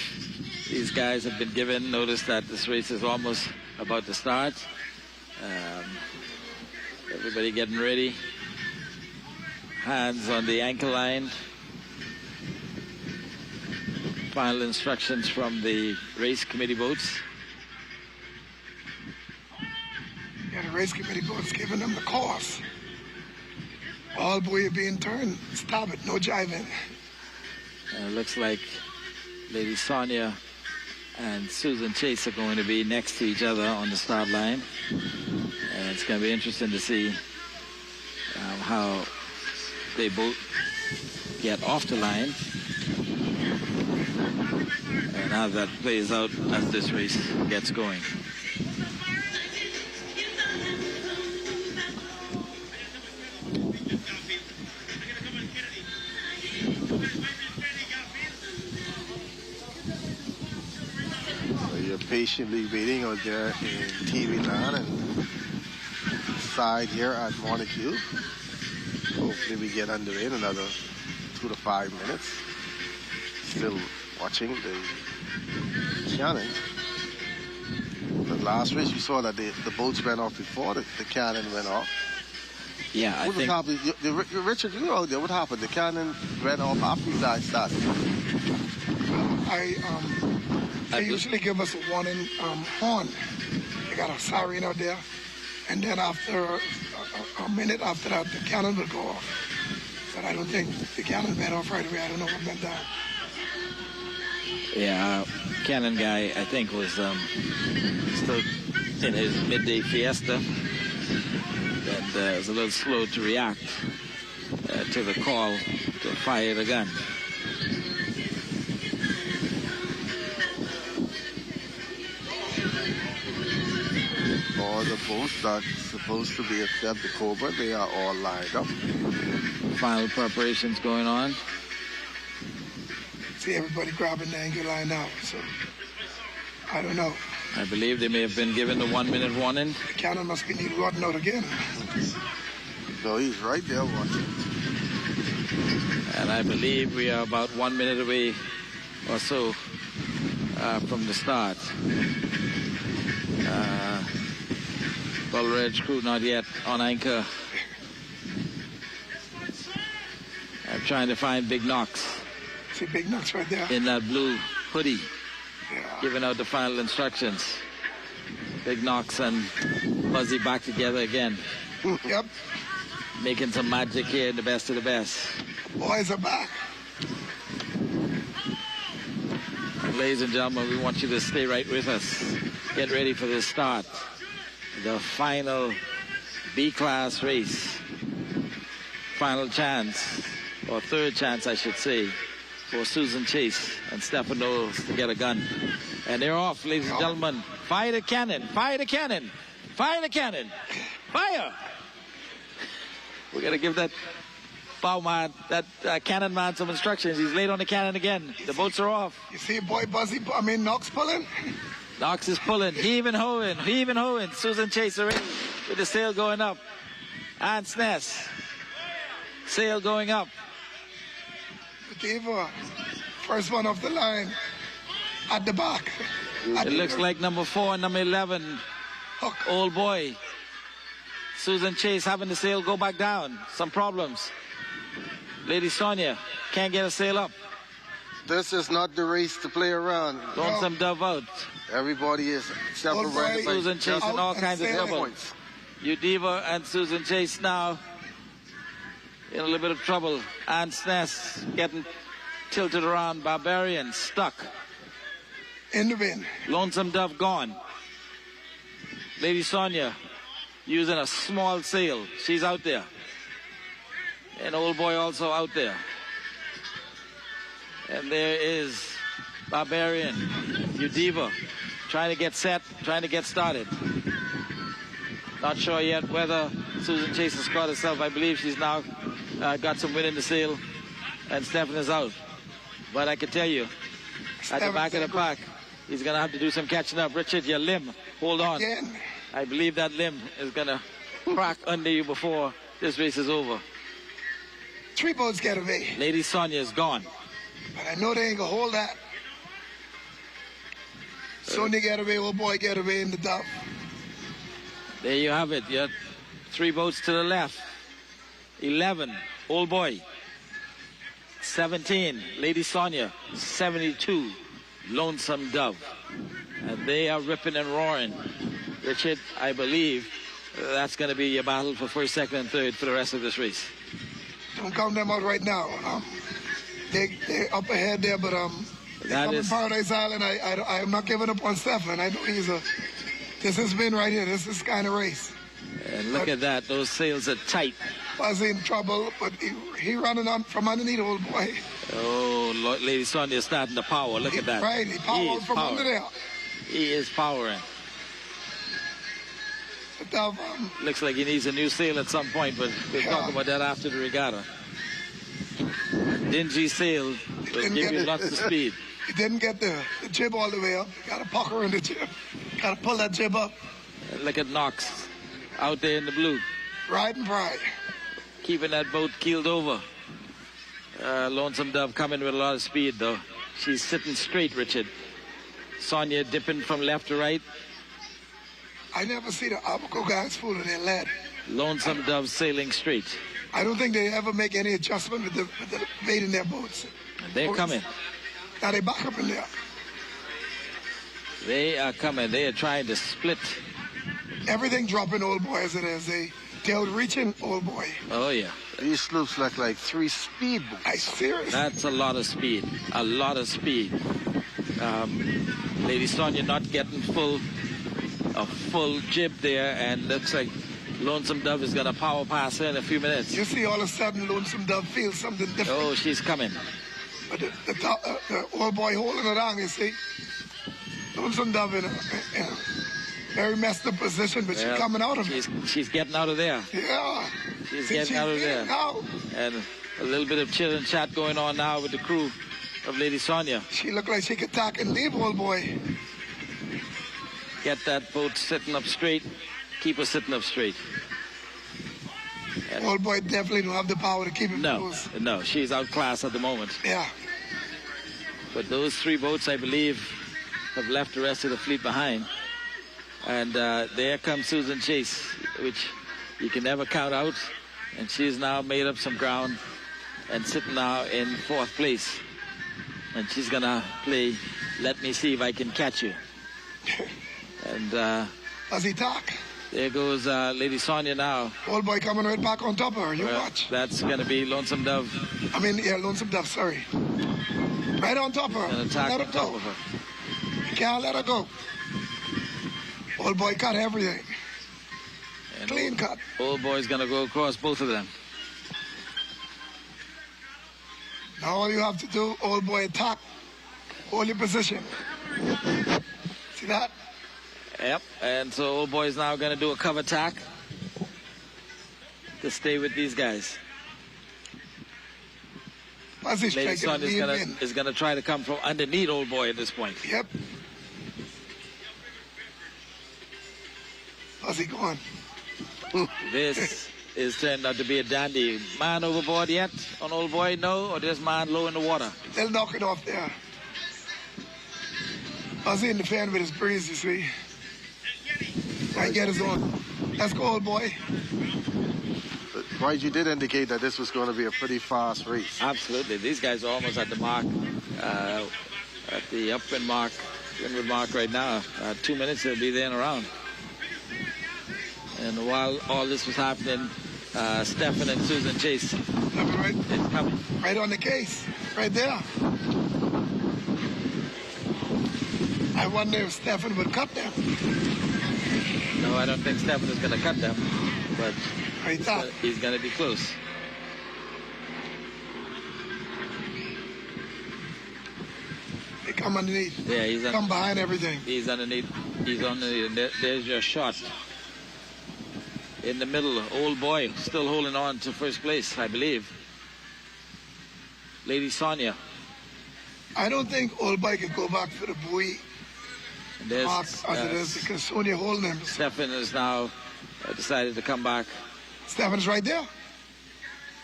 S3: these guys have been given notice that this race is almost about to start. Everybody getting ready. Hands on the anchor line. Final instructions from the race committee boats.
S4: Yeah, the race committee boats giving them the course. All buoy being turned. Stop it, no jiving.
S3: Looks like Lady Sonia and Susan Chase are going to be next to each other on the start line. And it's going to be interesting to see how they both get off the line and how that plays out as this race gets going.
S1: Patiently waiting out there in TV land and side here at Montague. Hopefully we get underway in another 2 to 5 minutes. Still watching the cannon. The last race we saw that the boats went off before the cannon went off.
S3: Yeah,
S1: what happened? Richard, you know what happened? The cannon went off after you guys started.
S4: They usually give us a warning horn. They got a siren out there. And then after a minute after that, the cannon will go off. But I don't think the cannon went off right away. I don't know what went down.
S3: Yeah, cannon guy, I think, was still in his midday fiesta. And was a little slow to react to the call to fire the gun.
S1: All the boats that's supposed to be except the Cobra, they are all lined up.
S3: Final preparations going on.
S4: See everybody grabbing the anchor line now, so I don't know.
S3: I believe they may have been given the 1 minute warning.
S4: The cannon must be need rotting out again.
S1: No, he's right there watching.
S3: And I believe we are about 1 minute away or so from the start. Bullridge crew not yet on anchor. I'm trying to find Big Knox.
S4: See Big Knox right there.
S3: In that blue hoodie.
S4: Yeah.
S3: Giving out the final instructions. Big Knox and Buzzy back together again.
S4: Yep.
S3: Making some magic here in the best of the best.
S4: Boys are back.
S3: And ladies and gentlemen, we want you to stay right with us. Get ready for this start. The final B-class race. Final chance, or third chance, I should say, for Susan Chase and Stephen Knowles to get a gun. And they're off, ladies and gentlemen. Fire the cannon, fire the cannon, fire the cannon, fire! We're going to give that bow man, that cannon man some instructions. He's laid on the cannon again. The boats are off.
S4: You see boy Buzzy, Knox pulling?
S3: Knox is pulling, heaving, hoeing, heaving, hoeing. Susan Chase already with the sail going up. Ants Nest, sail going up.
S4: Diva, first one off the line, at the back.
S3: It looks like number 4 and number 11,
S4: Hook.
S3: Old Boy. Susan Chase having the sail go back down. Some problems. Lady Sonia can't get a sail up.
S1: This is not the race to play around.
S3: Throwing some dove out.
S1: Everybody is separated.
S3: Susan chasing all kinds of trouble. Udiva and Susan Chase now in a little bit of trouble. Ant's Nest getting tilted around. Barbarian stuck.
S4: In the wind.
S3: Lonesome Dove gone. Lady Sonia using a small sail. She's out there. And Old Boy also out there. And there is Barbarian, Udiva, trying to get set, trying to get started. Not sure yet whether Susan Chase has caught herself. I believe she's now got some wind in the sail, and Stephen is out. But I can tell you, at the back of the pack, he's going to have to do some catching up. Richard, your limb, hold on.
S4: Again.
S3: I believe that limb is going to crack under you before this race is over.
S4: 3 boats get away.
S3: Lady Sonia is gone.
S4: But I know they ain't going to hold that. Sonia get away, Old Boy get away in the Dove.
S3: There you have it. You have 3 boats to the left. 11, Old Boy. 17, Lady Sonia. 72, Lonesome Dove. And they are ripping and roaring. Richard, I believe that's going to be your battle for first, second, and third for the rest of this race.
S4: Don't count them out right now. They're up ahead there, but
S3: that is
S4: Paradise Island. I am not giving up on Stefan. I know this has been right here. This is kind of race.
S3: And look at that. Those sails are tight.
S4: Was in trouble, but he running on from underneath, Old Boy.
S3: Oh, Lady Sonia starting to power. Look at that.
S4: Right, he powered from under there.
S3: He is powering. Looks like he needs a new sail at some point, but we'll talk about that after the regatta. A dingy sail will give you lots of speed.
S4: He didn't get the jib all the way up. Got a pucker in the jib. Got to pull that jib up.
S3: And look at Knox out there in the blue.
S4: Riding pride.
S3: Keeping that boat keeled over. Lonesome Dove coming with a lot of speed, though. She's sitting straight, Richard. Sonia dipping from left to right.
S4: I never see the Abaco guys fooling their lead.
S3: Lonesome Dove sailing straight.
S4: I don't think they ever make any adjustment with the bait in their boats.
S3: And they're coming.
S4: Now they back up in there.
S3: They are coming. They are trying to split.
S4: Everything dropping, Old Boy, as it is. They're reaching, Old Boy.
S3: Oh, yeah.
S1: These sloops look like 3 speed boats.
S4: I serious.
S3: That's a lot of speed. A lot of speed. Lady Sonia not getting a full jib there, and looks like Lonesome Dove is going to power past her in a few minutes.
S4: You see, all of a sudden, Lonesome Dove feels something different.
S3: Oh, she's coming.
S4: But the Old Boy holding it on, you see. Lonesome Dove in a very messed up position, but she's coming out of it.
S3: She's getting out of there.
S4: Yeah.
S3: She's getting out of there.
S4: Now.
S3: And a little bit of chill and chat going on now with the crew of Lady Sonia.
S4: She looked like she could tack and leave, Old Boy.
S3: Get that boat sitting up straight. Keep her sitting up straight. And
S4: Old Boy definitely don't have the power to keep him close.
S3: No, she's outclassed at the moment.
S4: Yeah.
S3: But those 3 boats, I believe, have left the rest of the fleet behind. And there comes Susan Chase, which you can never count out. And she's now made up some ground and sitting now in 4th place. And she's going to play Let Me See If I Can Catch You. And
S4: as he talk.
S3: There goes Lady Sonia now.
S4: Old Boy coming right back on top of her. You watch.
S3: That's going to be Lonesome Dove.
S4: Lonesome Dove, sorry. Right on top of her.
S3: An attack on top of her.
S4: You can't let her go. Old Boy cut everything.
S3: And
S4: Clean cut.
S3: Old Boy's going to go across both of them.
S4: Now all you have to do, Old Boy, attack. Hold your position. See that?
S3: Yep, and so Old Boy's now going to do a cover tack to stay with these guys. Lady Sonia is going to try to come from underneath Old Boy at this point.
S4: Yep. How's he going?
S3: This is turned out to be a dandy. Man overboard yet on Old Boy? No, or just man low in the water?
S4: They'll knock it off there. How's he interfering with his breeze, you see? I get his own. Let's go, Old Boy.
S1: But Dwight, you did indicate that this was going to be a pretty fast race.
S3: Absolutely. These guys are almost at the mark, at the upwind mark, windward mark right now. 2 minutes, they'll be there and around. And while all this was happening, Stephen and Susan Chase is coming.
S4: Right on the case, right there. I wonder if Stephen would cut them.
S3: No, I don't think Stephen is going to cut them, but he's going to be close.
S4: They come underneath.
S3: Yeah, he's
S4: come behind everything.
S3: He's underneath. He's underneath. There's your shot. In the middle, Old Boy still holding on to first place, I believe. Lady Sonia.
S4: I don't think Old Boy could go back for the buoy. Mark as it is because Sonia holding him.
S3: Stephen has now decided to come back.
S4: Stephen's right there.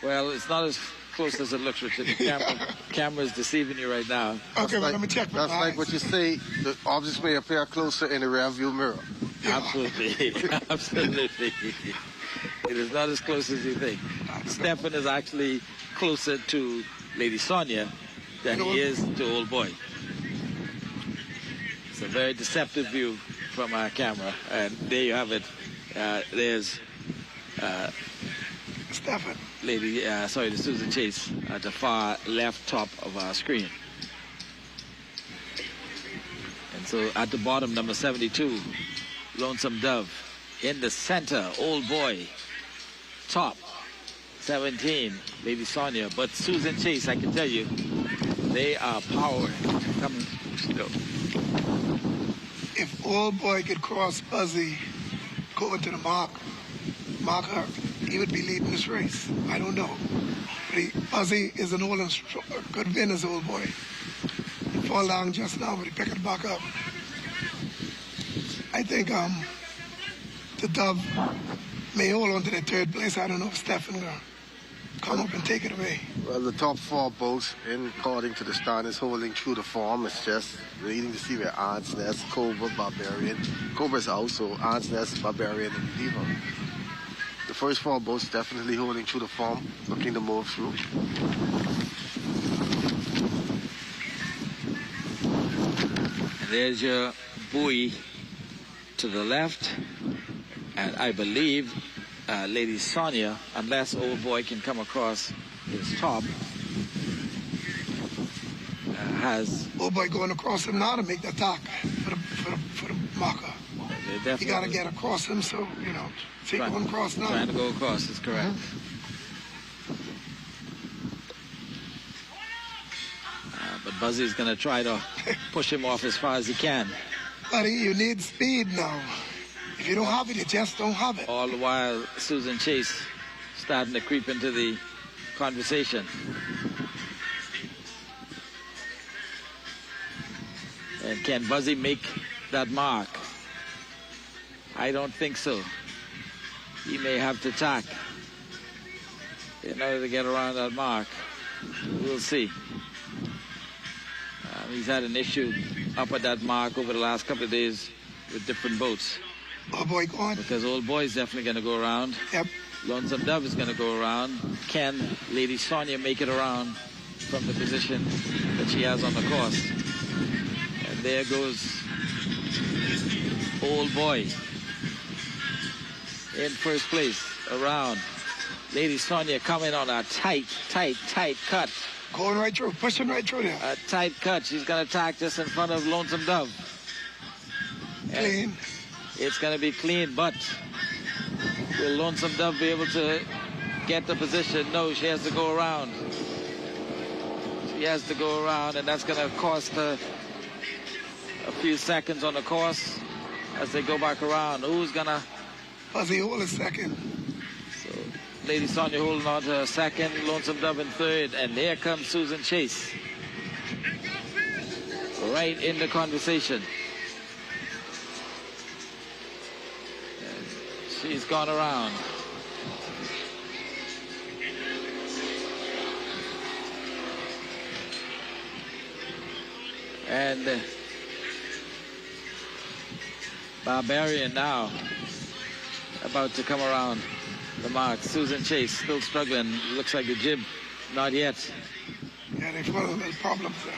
S3: Well, it's not as close as it looks, Richard. The camera's deceiving you right now.
S4: Okay, well, let me check.
S1: That's like what you say. The objects may appear closer in the rear view mirror.
S3: Yeah. Absolutely. Absolutely. It is not as close as you think. Stephen is actually closer to Lady Sonia than he is to Old Boy. It's a very deceptive view from our camera. And there you have it. There's
S4: Stephen.
S3: The Susan Chase at the far left top of our screen. And so at the bottom, number 72, Lonesome Dove. In the center, Old Boy. Top, 17, Lady Sonia. But Susan Chase, I can tell you, they are powered. Come on, go.
S4: If Old Boy could cross Buzzy, go into the marker, he would be leading this race. I don't know. But Buzzy is an old and good win as Old Boy. He fall down just now, but he picked it back up. I think the Dove may hold on to the third place. I don't know if Stephen will come up and take it away.
S1: Well, the top four boats, according to the standards, holding true to form. It's just waiting to see where Ants Nest, Cobra, Barbarian. Cobra's out, so Ants Nest, Barbarian, and Diva. The first four boats definitely holding true to form, looking to move through.
S3: And there's your buoy to the left. And I believe Lady Sonia, unless Old Boy can come across his top, has...
S4: Old Boy going across him now to make the attack for the marker. You got to get across him, so, you know, take one across now.
S3: Trying to go across is correct. But Buzzy's going to try to push him off as far as he can.
S4: Buddy, you need speed now. If you don't have it, you just don't have it.
S3: All the while, Susan Chase starting to creep into the conversation. And can Buzzy make that mark? I don't think so. He may have to tack in order to get around that mark. We'll see. He's had an issue up at that mark over the last couple of days with different boats.
S4: Old Boy going.
S3: Because Old Boy is definitely going to go around.
S4: Yep.
S3: Lonesome Dove is going to go around. Can Lady Sonia make it around from the position that she has on the course? And there goes Old Boy in first place around. Lady Sonia coming on a tight cut.
S4: Going right through, pushing right through there.
S3: A tight cut. She's going to attack just in front of Lonesome Dove.
S4: Clean.
S3: It's going to be clean, but will Lonesome Dove be able to get the position? No, she has to go around. She has to go around, and that's going to cost her a few seconds on the course as they go back around. Who's going to...
S4: Fuzzy hold a second.
S3: So Lady Sonia holding on to her second, Lonesome Dove in third, and here comes Susan Chase. Right in the conversation. She's gone around. And Barbarian now about to come around the mark. Susan Chase still struggling. Looks like the jib, not yet.
S4: Yeah, they've got a little problems there.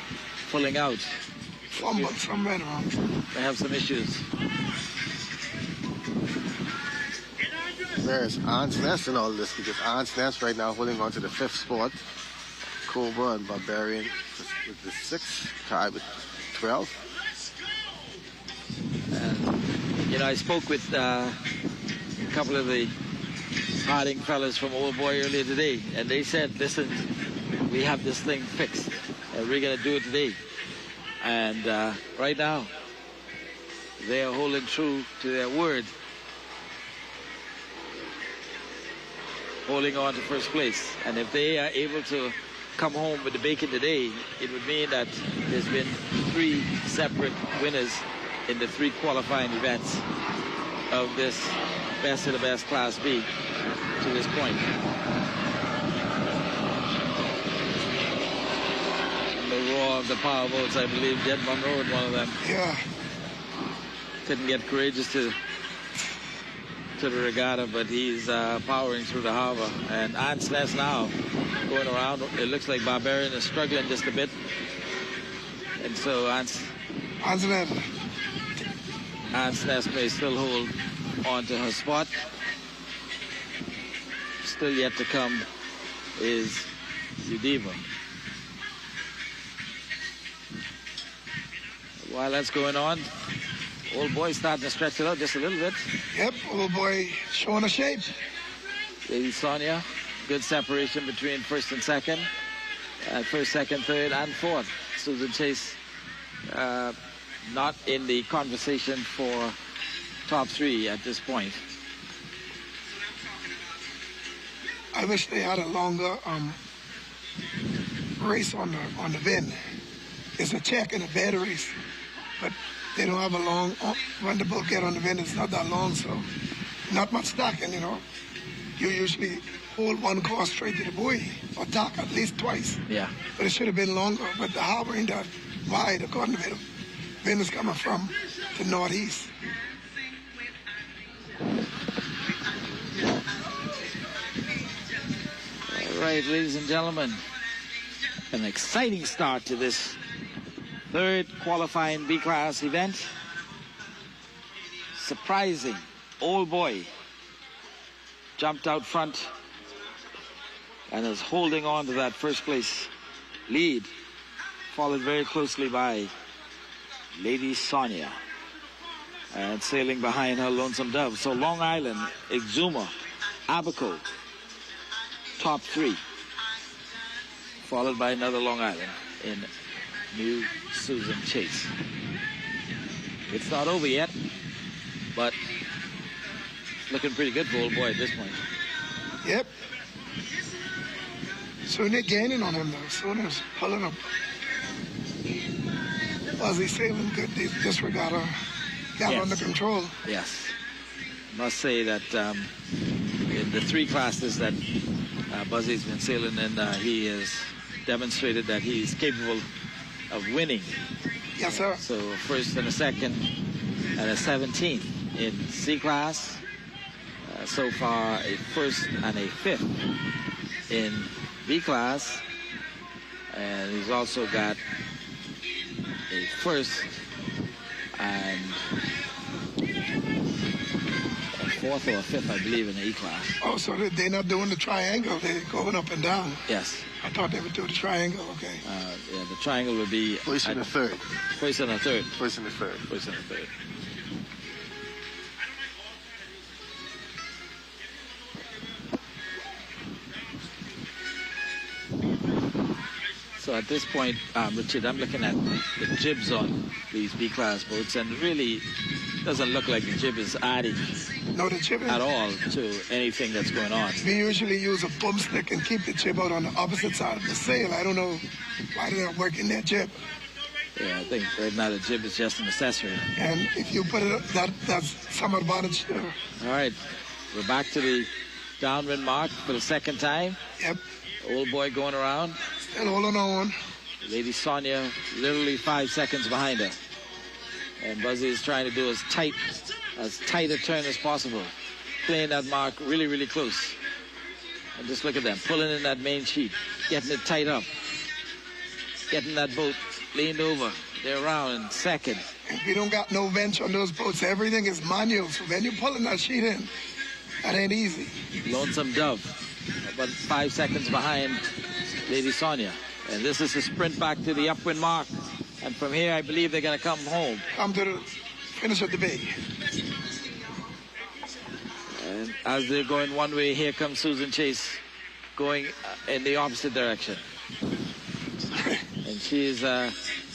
S3: Pulling out.
S4: Some men around.
S3: They have some issues.
S1: Where is Aunt's Nest in all this? Because Aunt's Nest right now holding on to the 5th spot. Cobra and Barbarian with the 6th, tied with 12.
S3: You know, I spoke with a couple of the Harding fellas from Old Boy earlier today, and they said, listen, we have this thing fixed, and we're going to do it today. And right now, they are holding true to their word, holding on to first place. And if they are able to come home with the bacon today, it would mean that there's been 3 separate winners in the 3 qualifying events of this best of the best Class B to this point. The roar of the power boats, I believe Jed Monroe in one of them.
S4: Yeah.
S3: Couldn't get courageous to the regatta, but he's powering through the harbor. And Aunt's Nest now going around. It looks like Barbarian is struggling just a bit. And so Aunt's Nest may still hold on to her spot. Still yet to come is Udiva. While that's going on, Old Boy starting to stretch it out just a little bit.
S4: Yep, Old Boy showing a shape.
S3: Lady Sonia, good separation between first and second. First, second, third, and fourth. Susan Chase not in the conversation for top 3 at this point.
S4: I wish they had a longer race on the bend. It's a check and a bed race, but they don't have a long, when the boat get on the bend, it's not that long, so not much stacking, you know. You usually hold one course straight to the buoy, or dock at least twice.
S3: Yeah.
S4: But it should have been longer, but the harbor ain't that wide, according to the wind is coming from the northeast.
S3: All right, ladies and gentlemen, an exciting start to this 3rd qualifying B-class event. Surprising, Old Boy jumped out front and is holding on to that first place lead, followed very closely by Lady Sonia, and sailing behind her Lonesome Dove. So Long Island, Exuma, Abaco, top 3, followed by another Long Island in New Susan Chase. It's not over yet, but looking pretty good for Old Boy at this point.
S4: Yep. So they're gaining on him though. So they're pulling up. Ozzy sailing good. This regatta got under control.
S3: Yes. Must say that in the 3 classes that Buzzy's been sailing in, he has demonstrated that he's capable of winning.
S4: Yes, sir.
S3: So first and a second and a 17th in C class. So far a first and a 5th in B class. And he's also got a first and a 4th or a 5th, I believe, in the E class.
S4: Oh, so they're not doing the triangle. They're going up and down.
S3: Yes.
S4: I thought they would do the triangle. Okay.
S3: Yeah, the triangle would be
S1: first and a 3rd.
S3: First and a 3rd.
S1: First and a 3rd.
S3: First and a 3rd. So at this point, Richard, I'm looking at the jibs on these B-class boats, and really doesn't look like the jib is adding
S4: the jib
S3: at all to anything that's going on.
S4: We usually use a boomstick and keep the jib out on the opposite side of the sail. I don't know why they're not working that jib.
S3: Yeah, I think right now the jib is just an accessory.
S4: And if you put it up, that's some advantage there.
S3: All right, we're back to the downwind mark for the 2nd time.
S4: Yep.
S3: Old Boy going around.
S4: Still holding on.
S3: Lady Sonia literally 5 seconds behind her. And Buzzy is trying to do as tight a turn as possible. Playing that mark really, really close. And just look at them, pulling in that main sheet, getting it tight up. Getting that boat leaned over. They're around in 2nd.
S4: If you don't got no bench on those boats, everything is manual. So when you're pulling that sheet in, That ain't easy.
S3: Lonesome Dove, about 5 seconds behind Lady Sonia. And this is a sprint back to the upwind mark. And from here, I believe they're going to come home.
S4: Come to the finish of the bay.
S3: And as they're going one way, here comes Susan Chase going in the opposite direction. And she's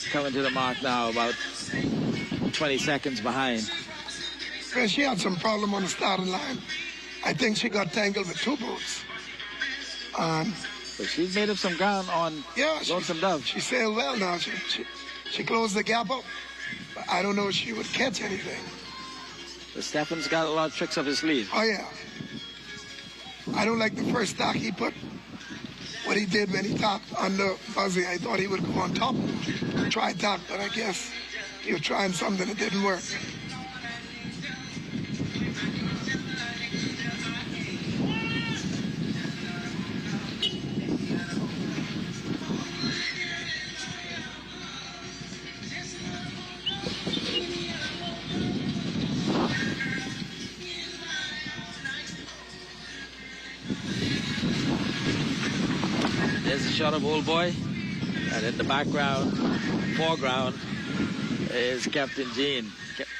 S3: coming to the mark now, about 20 seconds behind.
S4: Well, she had some problem on the starting line. I think she got tangled with two boats.
S3: But she's made up some ground on Lonesome Dove.
S4: She sailed well now. She closed the gap up. But I don't know if she would catch anything.
S3: But Stefan's got a lot of tricks up his sleeve.
S4: Oh, yeah. I don't like the first tack he put. What he did when he tacked under Fuzzy, I thought he would go on top. Try tack, but I guess he was trying something that didn't work.
S3: There's a shot of Old Boy, and in the background, foreground, is Captain Gene,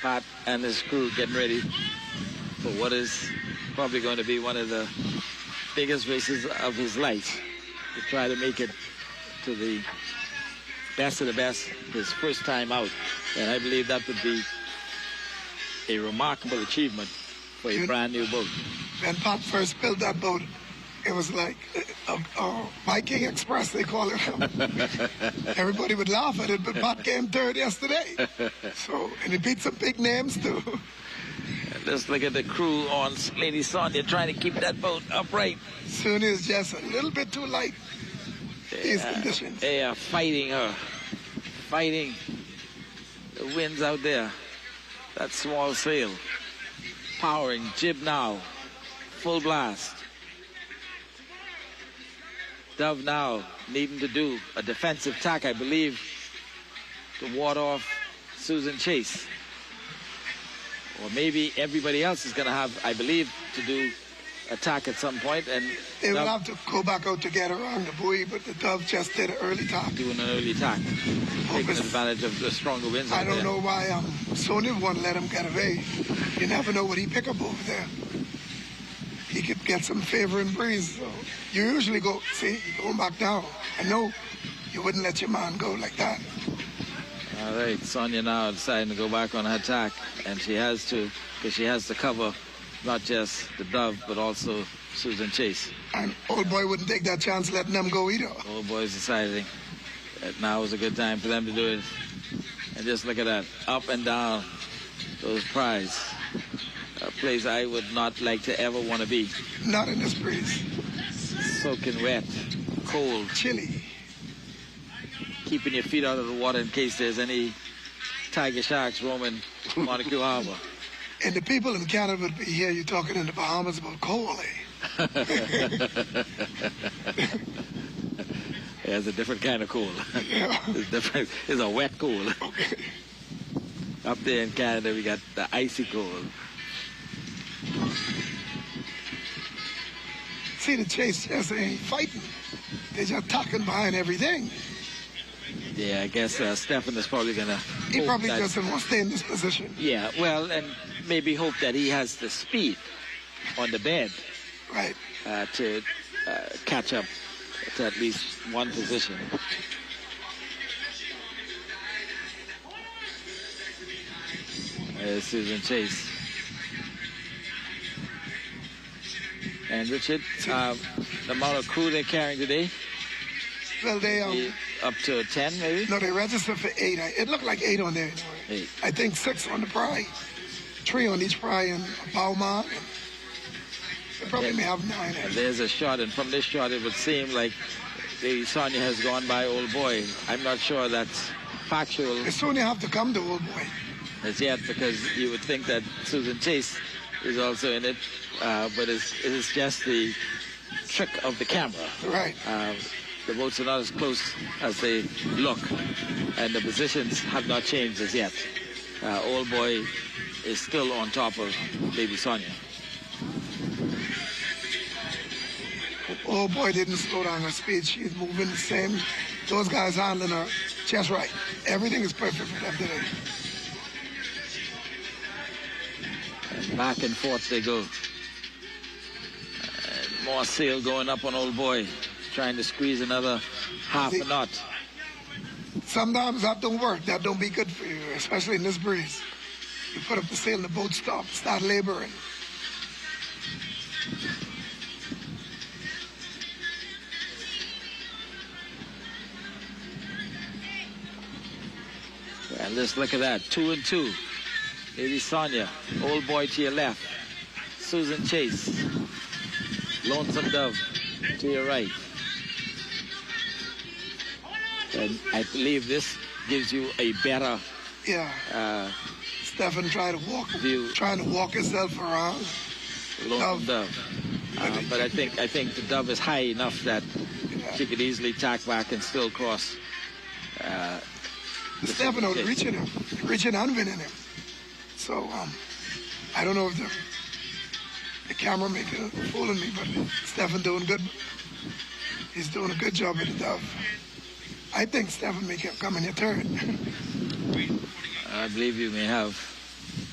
S3: Pat and his crew getting ready for what is probably going to be one of the biggest races of his life, to try to make it to the best of the best, his first time out. And I believe that would be a remarkable achievement for a brand new boat.
S4: When Pat first built that boat, it was like Viking Express, they call it. Everybody would laugh at it, but Pat came third yesterday. So, and he beat some big names too.
S3: And let's look at the crew on Lady Sonia trying to keep that boat upright.
S4: Soon is just a little bit too light. These conditions.
S3: They are fighting her. Fighting the winds out there. That small sail. Powering, jib now. Full blast. Dove now needing to do a defensive tack, I believe, to ward off Susan Chase. Or maybe everybody else is going to have, I believe, to do a tack at some point. And
S4: they will have to go back out together around the buoy, but the Dove just did an early tack.
S3: Doing an early tack. Taking advantage of the stronger winds.
S4: I don't know why Sonia won't let him get away. You never know what he pick up over there. He could get some favoring breeze. So you usually go, see, going back down. I know you wouldn't let your man go like that.
S3: All right, Sonia now deciding to go back on her tack, and she has to, because she has to cover not just the Dove, but also Susan Chase.
S4: And Old Boy wouldn't take that chance letting them go either.
S3: Old Boy's deciding that now is a good time for them to do it. And just look at that, up and down those pries. A place I would not like to ever want to be.
S4: Not in this breeze.
S3: Soaking wet, cold.
S4: Chilly.
S3: Keeping your feet out of the water in case there's any tiger sharks roaming Montague Harbor.
S4: And the people in Canada would be here, you're talking in the Bahamas about coal, eh?
S3: Yeah, it's a different kind of cool.
S4: Yeah.
S3: It's different. It's a wet cool.
S4: Okay.
S3: Up there in Canada, we got the icy cold.
S4: See, the Chase just ain't fighting. They're just tucking behind everything.
S3: Yeah, I guess Stefan is probably going to...
S4: He probably doesn't want to stay in this position.
S3: Yeah, well, and maybe hope that he has the speed on the bed.
S4: Right.
S3: To catch up to at least one position. There's Susan Chase. And Richard, the amount of crew they're carrying today?
S4: Well, they
S3: up to 10, maybe?
S4: No, they registered for 8. It looked like 8 on there.
S3: 8.
S4: I think 6 on the pry. 3 on each pry and a bow mark. They probably may have 9.
S3: And there's a shot, and from this shot, it would seem like the Sonia has gone by Old Boy. I'm not sure that's factual.
S4: The Sonia have to come to Old Boy.
S3: As yet, because you would think that Susan Chase is also in it, but it's just the trick of the camera.
S4: Right.
S3: The boats are not as close as they look, and the positions have not changed as yet. Old Boy is still on top of Lady Sonia.
S4: Oh boy, didn't slow down her speed. She's moving the same. Those guys handling her just right. Everything is perfect for them today.
S3: And back and forth they go. And more sail going up on Old Boy, trying to squeeze another half a knot.
S4: Sometimes that don't work. That don't be good for you, especially in this breeze. You put up the sail and the boat stop, start laboring.
S3: And let's look at that, 2 and 2. Lady Sonia, Old Boy to your left. Susan Chase, Lonesome Dove to your right. And I believe this gives you a better
S4: Stephen trying to walk himself around.
S3: Lonesome Dove. But I think the Dove is high enough that she could easily tack back and still cross.
S4: Stephen out reaching and winning him. So I don't know if the camera making fooling me, but Stephen doing good. He's doing a good job with the Dove. I think Stephen may come in your third.
S3: I believe you may have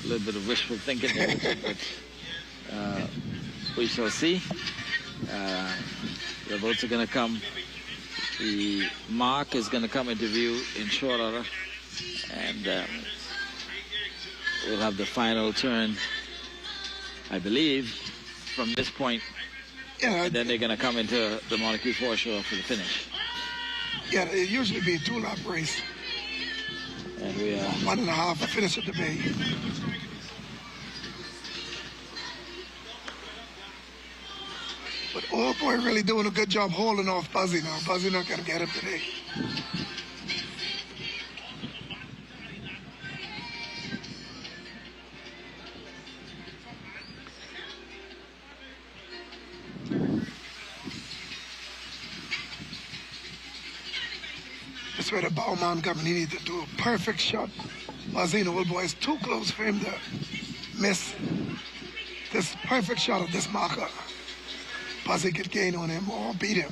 S3: a little bit of wishful thinking there, but we shall see. The boats are going to come. The mark is going to come into view in short order, and we'll have the final turn, I believe, from this point.
S4: Yeah.
S3: And then they're going to come into the Montague foreshore for the finish.
S4: Yeah, it usually be a 2-lap race.
S3: And we are
S4: 1.5 to finish at the bay. But Old Boy really doing a good job holding off Buzzy now. Buzzy not gonna get him today. That's where the bowman coming. He needs to do a perfect shot. Buzzy, the Old Boy, is too close for him to miss this perfect shot of this marker. Buzzy could gain on him or beat him.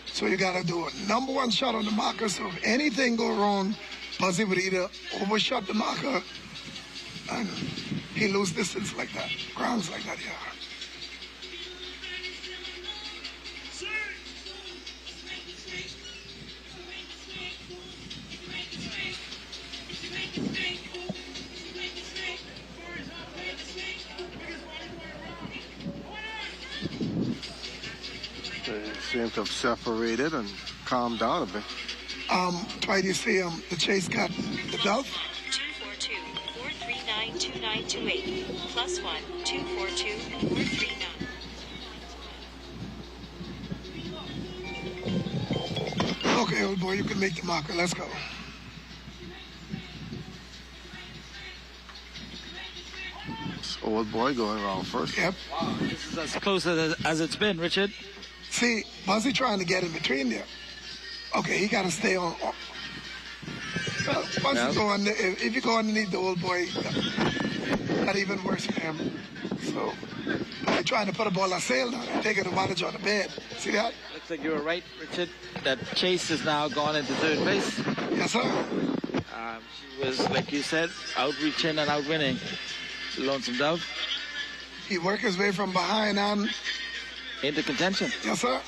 S4: So you gotta do a #1 shot on the marker, so if anything go wrong, Buzzy would either overshot the marker and he lose distance like that, grounds like that, yeah.
S1: They seem to have separated and calmed down a bit.
S4: Try to see the chase got the Dove.
S15: 242-439-2928 +1 242-439.
S4: Okay, Old Boy, you can make the marker. Let's go.
S1: Old Boy going around first.
S4: Yep.
S3: Wow, this is as close as it's been, Richard.
S4: See, Buzzy trying to get in between there. Okay, he got to stay on. Once you go on, if you go underneath the Old Boy, not even worse for him. So they're trying to put a ball on sail now. They're taking advantage on the bed. See that?
S3: Looks like you were right, Richard. That Chase has now gone into third base.
S4: Yes, sir.
S3: She was, like you said, outreaching and outwinning Lonesome Dove.
S4: He worked his way from behind and
S3: into contention.
S4: Yes, sir.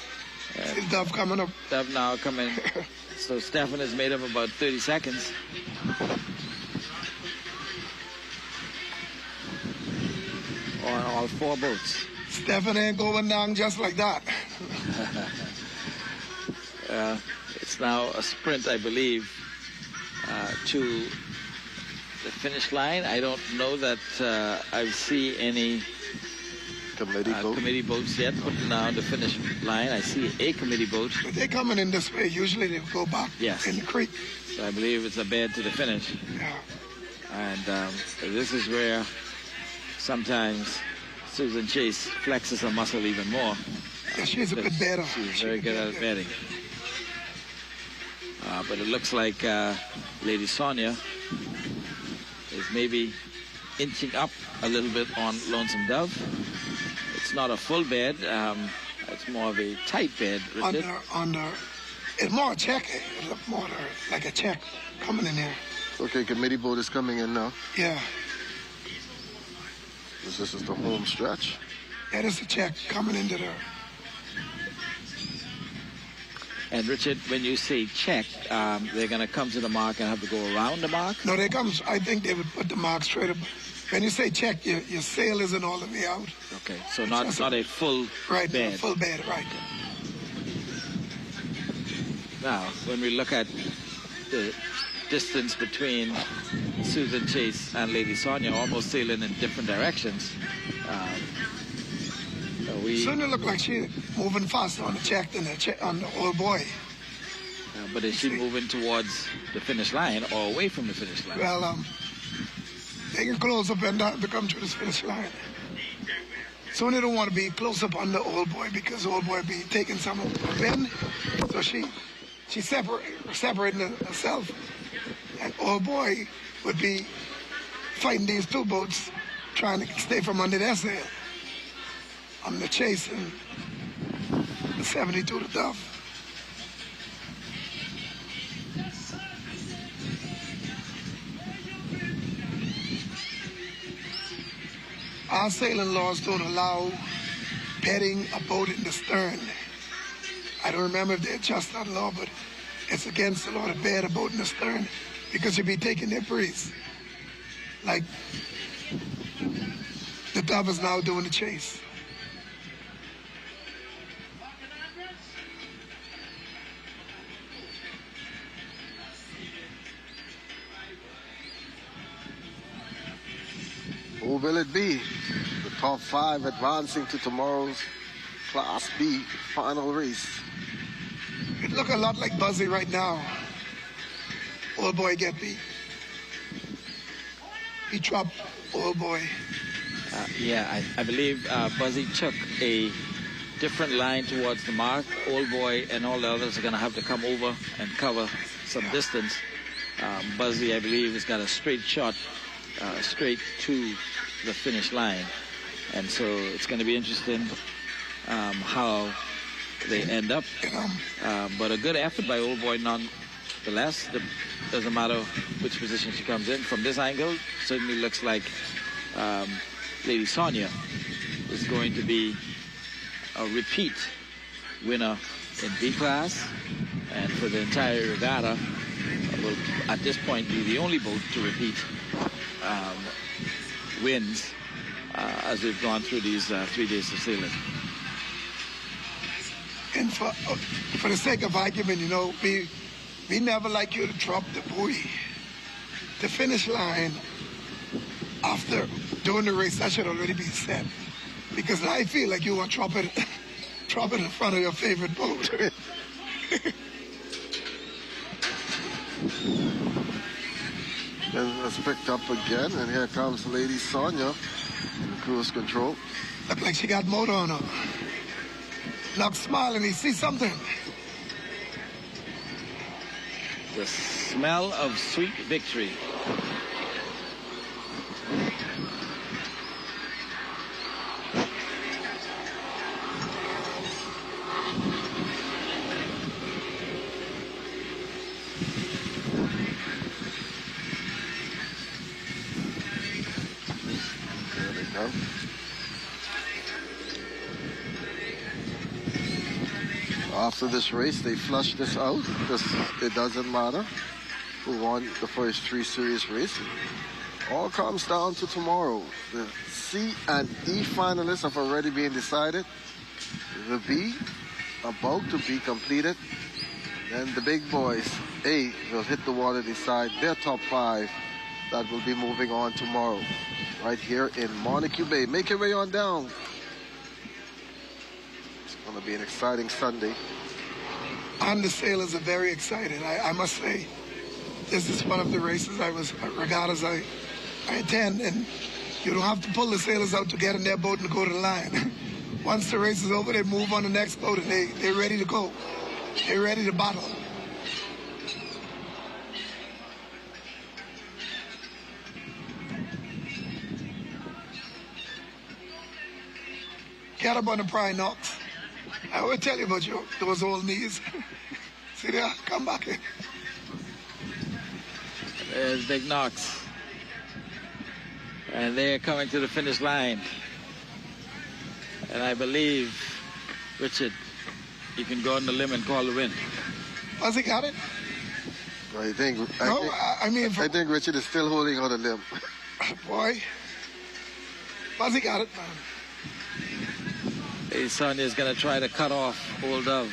S4: See the Dove coming up.
S3: Dove now coming. So Stephen has made up about 30 seconds. On all 4 boats.
S4: Stephen ain't going down just like that.
S3: It's now a sprint, I believe, to the finish line. I don't know that I see any committee boats yet putting down the finish line. I see a committee boat.
S4: But they're coming in this way. Usually they go back in the creek.
S3: So I believe it's a bed to the finish.
S4: Yeah.
S3: And this is where sometimes Susan Chase flexes her muscle even more.
S4: Yeah, she's a good better.
S3: She's very good at betting. But it looks like Lady Sonia is maybe inching up a little bit on Lonesome Dove. it's not a full bed. It's more of a tight bed.
S4: Under, it's more a check. It looks more like a check coming in here.
S1: Okay, committee boat is coming in now.
S4: Yeah.
S1: This is the home stretch.
S4: Yeah, there's a check coming into there.
S3: And Richard, when you say check, they're going to come to the mark and have to go around the mark?
S4: No, they come. I think they would put the mark straight up. When you say check, your sail isn't all the way out.
S3: Okay, so not a full
S4: right,
S3: bed.
S4: Right, full bed, right.
S3: Now, when we look at the distance between Susan Chase and Lady Sonia, almost sailing in different directions,
S4: Sonia looked like she moving faster on the check than on the old boy.
S3: But is she moving towards the finish line or away from the finish line?
S4: Well, they can close up and down to come to this finish line. Sonia don't want to be close up on the old boy because the old boy be taking some of the wind. So she separating herself. And old boy would be fighting these two boats, trying to stay from under their sail. I'm the Chase and the 72 to Duff. Our sailing laws don't allow petting a boat in the stern. I don't remember if they adjust that law, but it's against the law to pet a boat in the stern because you'll be taking their breeze. Like the Duff is now doing the Chase.
S1: Who will it be? The top 5 advancing to tomorrow's Class B final race.
S4: It look a lot like Buzzy right now. Old boy get beat. He dropped old boy.
S3: Yeah, I believe Buzzy took a different line towards the mark. Old boy and all the others are going to have to come over and cover some distance. Buzzy, I believe, has got a straight shot straight to the finish line. And so it's going to be interesting how they end up. But a good effort by old boy nonetheless. Doesn't matter which position she comes in. From this angle, certainly looks like Lady Sonia is going to be a repeat winner in B class. And for the entire regatta, will at this point be the only boat to repeat wins as we've gone through these 3 days of sailing.
S4: And for the sake of argument, you know, we never like you to drop the buoy. The finish line after doing the race, that should already be set. Because I feel like you want to drop it in front of your favorite boat.
S1: And it's picked up again, and here comes Lady Sonia in cruise control.
S4: Look like she got motor on her. Look, smiling, he sees something.
S3: The smell of sweet victory.
S1: After this race, they flush this out because it doesn't matter who won the first 3 series races. All comes down to tomorrow. The C and E finalists have already been decided. The B about to be completed. Then the big boys, A, will hit the water to decide their top 5 that will be moving on tomorrow. Right here in Montague Bay. Make your way on down. It's going to be an exciting Sunday.
S4: And the sailors are very excited. I must say, this is one of the races regattas I attend, and you don't have to pull the sailors out to get in their boat and go to the line. Once the race is over, they move on the next boat and they're ready to go. They're ready to battle. Get up on the Prime Knox. I will tell you about those old knees. See there? Come back in.
S3: There's Big Knox. And they're coming to the finish line. And I believe, Richard, you can go on the limb and call the win.
S4: Has he got it?
S1: I think Richard is still holding on the limb.
S4: Boy. Fuzzy got it, man.
S3: Lady Sonia's going to try to cut off Old Dove.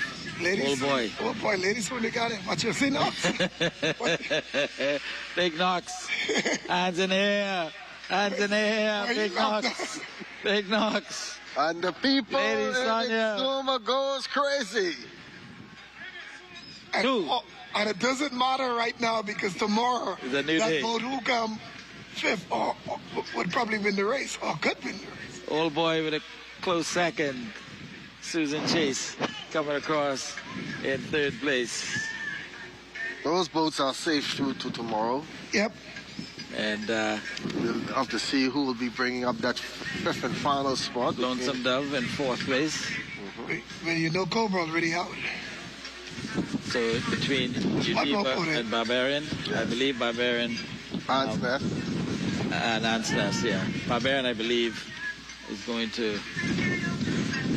S3: Old boy.
S4: Old boy, Lady Sonia got it. Watch your see Knox.
S3: Big Knox. Hands in the air. Hands in the air. Big Knox. Big Knox.
S1: And the people
S3: Lady
S1: in
S3: Sonia.
S1: Exuma goes crazy.
S4: And it doesn't matter right now because tomorrow
S3: that
S4: boat who come fifth or would probably win the race or could win the race.
S3: Old boy with a close second. Susan Chase coming across in third place.
S1: Those boats are safe through to tomorrow.
S4: Yep.
S3: And
S1: we'll have to see who will be bringing up that fifth and final spot.
S3: Lonesome Dove in fourth place.
S4: Well, you know Cobra already out.
S3: So between Geneva and Barbarian, I believe Barbarian.
S1: Ant's Nest.
S3: And Ant's Nest, yeah. Barbarian, I believe, is going to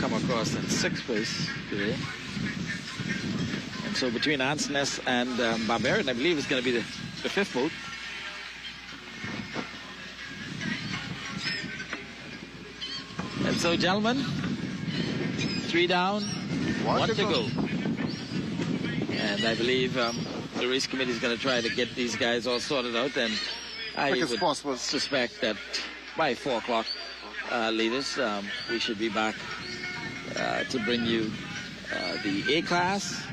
S3: come across in sixth place today. And so between Ant's Nest and Barbarian, I believe, is going to be the fifth boat. And so, gentlemen, 3 down, 1 to go. And I believe the race committee is going to try to get these guys all sorted out. And I would suspect that by 4 o'clock latest, we should be back to bring you the A class,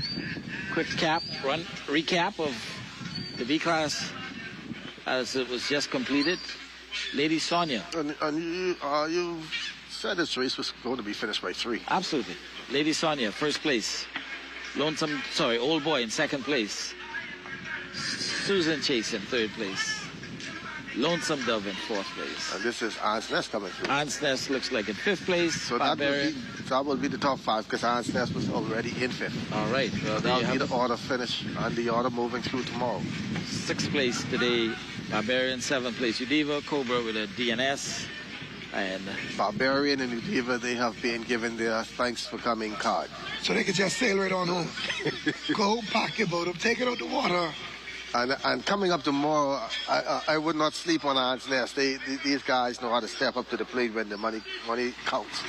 S3: quick recap of the B class as it was just completed. Lady Sonia.
S1: And you said this race was going to be finished by 3.
S3: Absolutely. Lady Sonia, first place. Old boy in second place. Susan Chase in third place. Lonesome Dove in fourth place.
S1: And this is Ant's Nest coming through.
S3: Ant's Nest looks like in fifth place.
S1: So that will be the top 5 because Ant's Nest was already in fifth.
S3: All right. Well,
S1: that'll be the order finish and the order moving through tomorrow.
S3: Sixth place today, Barbarian. Seventh place, Udiva. Cobra with a DNS. And
S1: Barbarian and Udiva, they have been given their thanks for coming card.
S4: So they could just sail right on home. Go pack your boat up, take it out the water.
S1: And coming up tomorrow, I would not sleep on Ant's Nest. These guys know how to step up to the plate when the money counts.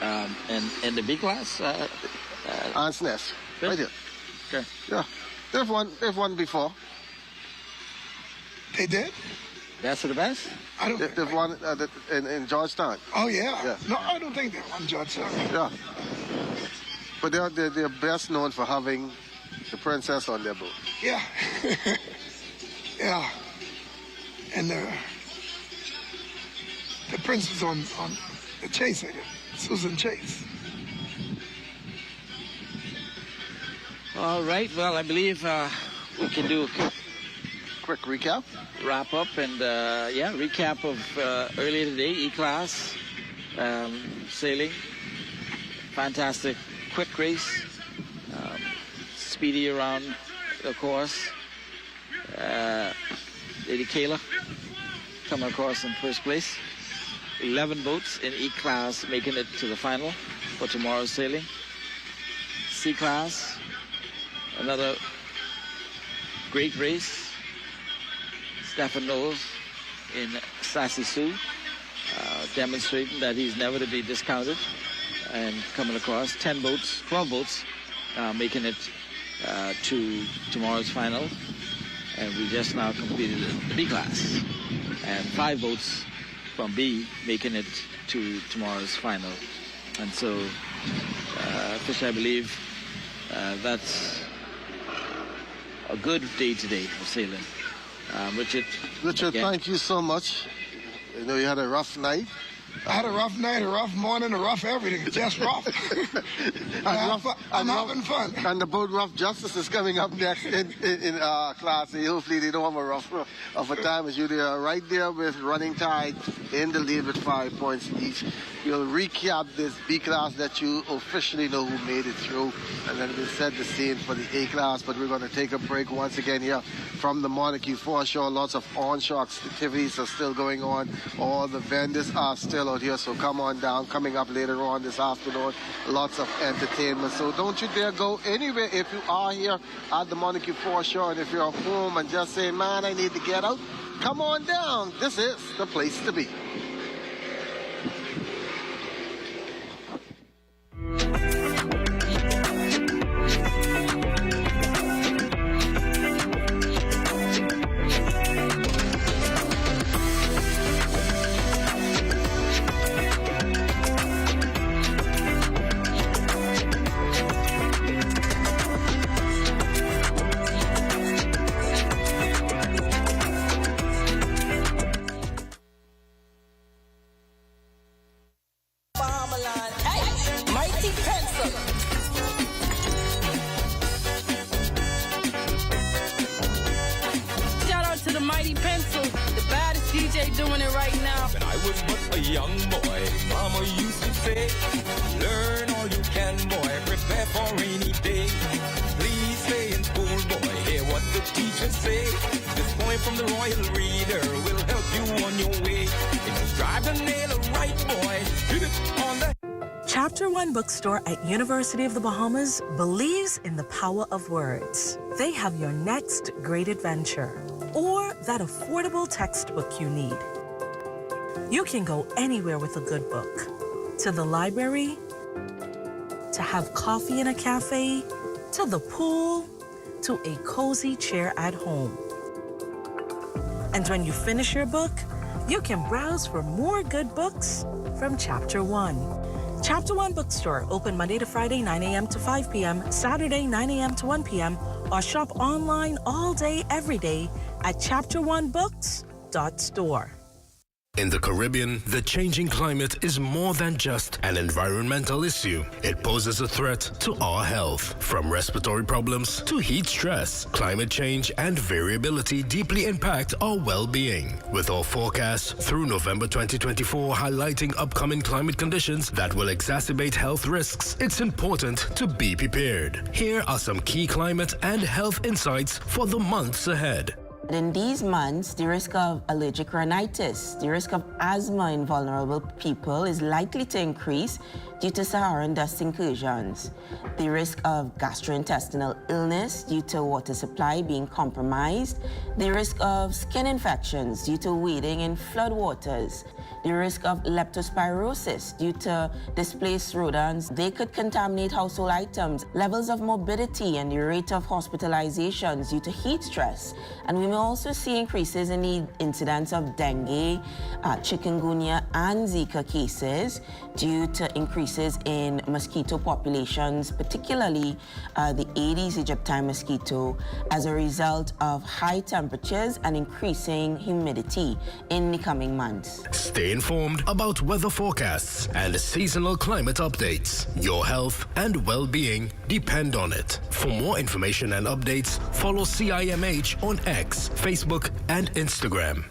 S3: And the B class?
S1: Ant's Nest, right here.
S3: Okay.
S1: Yeah, they've won before.
S4: They did?
S3: Best of the best?
S1: They've won in Georgetown.
S4: Oh yeah. No, I don't think they won Georgetown.
S1: Yeah. But they're best known for having the princess on their boat.
S4: Yeah. Yeah. And the princess on the Chase, I guess. Susan Chase.
S3: All right. Well, I believe we can do a
S1: quick recap.
S3: Wrap up and recap of earlier today, E-Class sailing. Fantastic, quick race. Speedy around the course. Lady Kayla coming across in first place. 11 boats in E-Class making it to the final for tomorrow's sailing. C-Class, another great race. Stephen Knowles in Sassy Sue, demonstrating that he's never to be discounted and coming across 12 boats making it to tomorrow's final. And we just now completed the B class. And 5 boats from B making it to tomorrow's final. And so, Fish, I believe that's a good day today for sailing. Richard,
S1: thank you so much. I know you had a rough night.
S4: I had a rough night, a rough morning, a rough everything. Just rough. I'm having fun.
S1: And the boat Rough Justice is coming up next in Class A. Hopefully they don't have a rough of a time as you. They are right there with Running Tide in the lead with 5 points each. we'll recap this B class that you officially know who made it through, and then we'll set the scene for the A class. But we're going to take a break once again here from the Monarchy Foreshore. Lots of onshore activities are still going on. All the vendors are still out here, so come on down. Coming up later on this afternoon, lots of entertainment. So don't you dare go anywhere if you are here at the Monarchy Foreshore, and if you're home and just say, man, I need to get out, come on down. This is the place to be.
S16: Doing it right now. When I was but a young boy, Mama used to say, learn all you can, boy, prepare for rainy day. Please stay in school, boy, hear what the teachers say. This poem from the Royal Reader will help you on your way. If you drive the nail right, boy, hit it on the...
S17: Chapter 1 Bookstore at University of the Bahamas believes in the power of words. They have your next great adventure or that affordable textbook you need. You can go anywhere with a good book. To the library, to have coffee in a cafe, to the pool, to a cozy chair at home. And when you finish your book, you can browse for more good books from Chapter 1. Chapter 1 Bookstore, open Monday to Friday, 9 a.m. to 5 p.m., Saturday, 9 a.m. to 1 p.m., or shop online all day, every day at chapter1books.store.
S18: In the Caribbean, the changing climate is more than just an environmental issue. It poses a threat to our health. From respiratory problems to heat stress, climate change and variability deeply impact our well-being. With our forecast through November 2024 highlighting upcoming climate conditions that will exacerbate health risks, it's important to be prepared. Here are some key climate and health insights for the months ahead.
S19: In these months, the risk of allergic rhinitis, the risk of asthma in vulnerable people is likely to increase due to Saharan dust incursions. The risk of gastrointestinal illness due to water supply being compromised. The risk of skin infections due to wading in floodwaters. The risk of leptospirosis due to displaced rodents. They could contaminate household items. Levels of morbidity and the rate of hospitalizations due to heat stress. And we may also see increases in the incidence of dengue, chikungunya, and Zika cases due to increases in mosquito populations, particularly the Aedes aegypti mosquito, as a result of high temperatures and increasing humidity in the coming months.
S18: Stay informed about weather forecasts and seasonal climate updates. Your health and well-being depend on it. For more information and updates, follow CIMH on X, Facebook, and Instagram.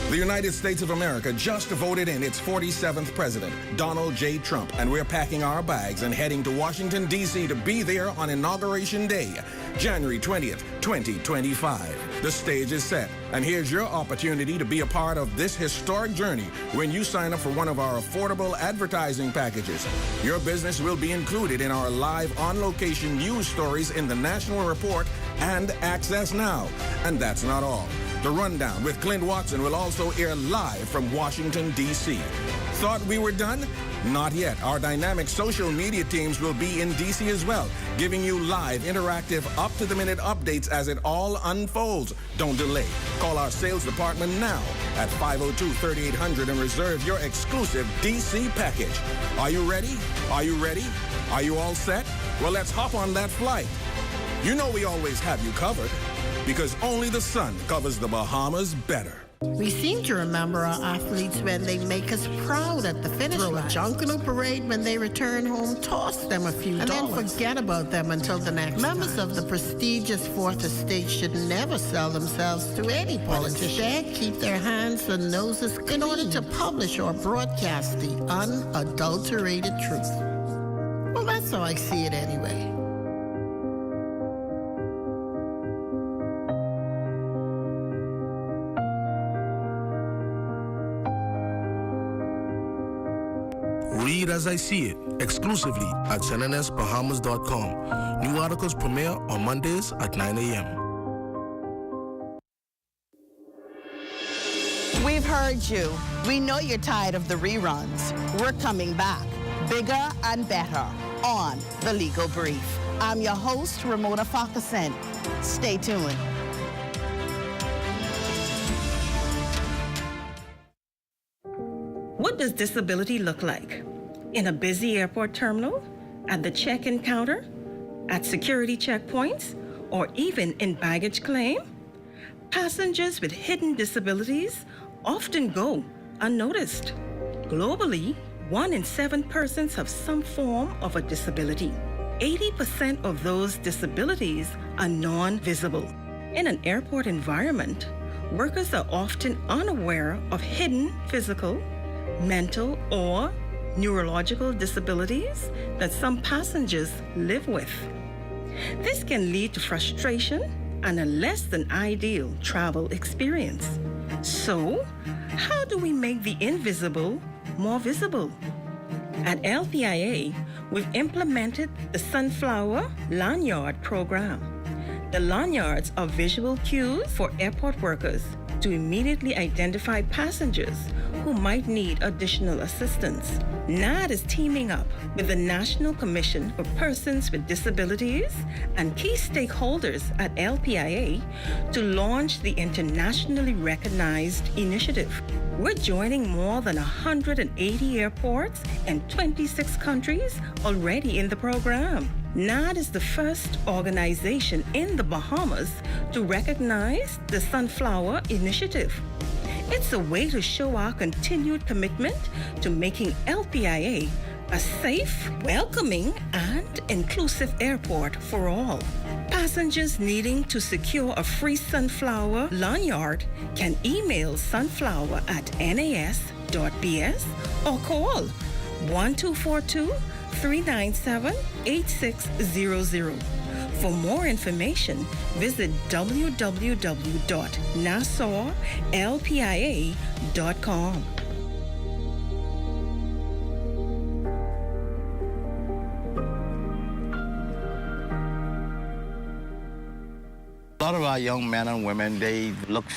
S9: The United States of America just voted in its 47th president, Donald J. Trump, and we're packing our bags and heading to Washington, D.C. to be there on Inauguration Day, January 20th, 2025. The stage is set, and here's your opportunity to be a part of this historic journey when you sign up for one of our affordable advertising packages. Your business will be included in our live on-location news stories in the National Report and Access Now. And that's not all. The Rundown with Clint Watson will also air live from Washington, D.C. Thought we were done? Not yet. Our dynamic social media teams will be in D.C. as well, giving you live, interactive, up-to-the-minute updates as it all unfolds. Don't delay. Call our sales department now at 502-3800 and reserve your exclusive D.C. package. Are you ready? Are you ready? Are you all set? Well, let's hop on that flight. You know we always have you covered, because only the sun covers the Bahamas better.
S12: We seem to remember our athletes when they make us proud at the finish line. Throw a junkanoo parade when they return home, toss them a few dollars, and then forget about them until the next Members of the prestigious Fourth Estate should never sell themselves to any politician. Instead, keep their hands and noses clean in order to publish or broadcast the unadulterated truth. Well, that's how I see it anyway.
S20: Read As I See It, exclusively at cnnsbahamas.com. New articles premiere on Mondays at 9 a.m.
S21: We've heard you. We know you're tired of the reruns. We're coming back, bigger and better, on The Legal Brief. I'm your host, Ramona Farquharson. Stay tuned.
S17: What does disability look like? In a busy airport terminal, at the check-in counter, at security checkpoints, or even in baggage claim? Passengers with hidden disabilities often go unnoticed. Globally, 1 in 7 persons have some form of a disability. 80% of those disabilities are non-visible. In an airport environment, workers are often unaware of hidden physical, mental, or neurological disabilities that some passengers live with. This can lead to frustration and a less than ideal travel experience. So, how do we make the invisible more visible? At LPIA, we've implemented the Sunflower Lanyard program. The lanyards are visual cues for airport workers to immediately identify passengers who might need additional assistance. NAD is teaming up with the National Commission for Persons with Disabilities and key stakeholders at LPIA to launch the internationally recognized initiative. We're joining more than 180 airports and 26 countries already in the program. NAD is the first organization in the Bahamas to recognize the Sunflower Initiative. It's a way to show our continued commitment to making LPIA a safe, welcoming, and inclusive airport for all. Passengers needing to secure a free Sunflower lanyard can email sunflower@nas.bs or call 1242-397-8600. For more information, visit www.nassauLPIA.com.
S22: A lot of our young men and women, they look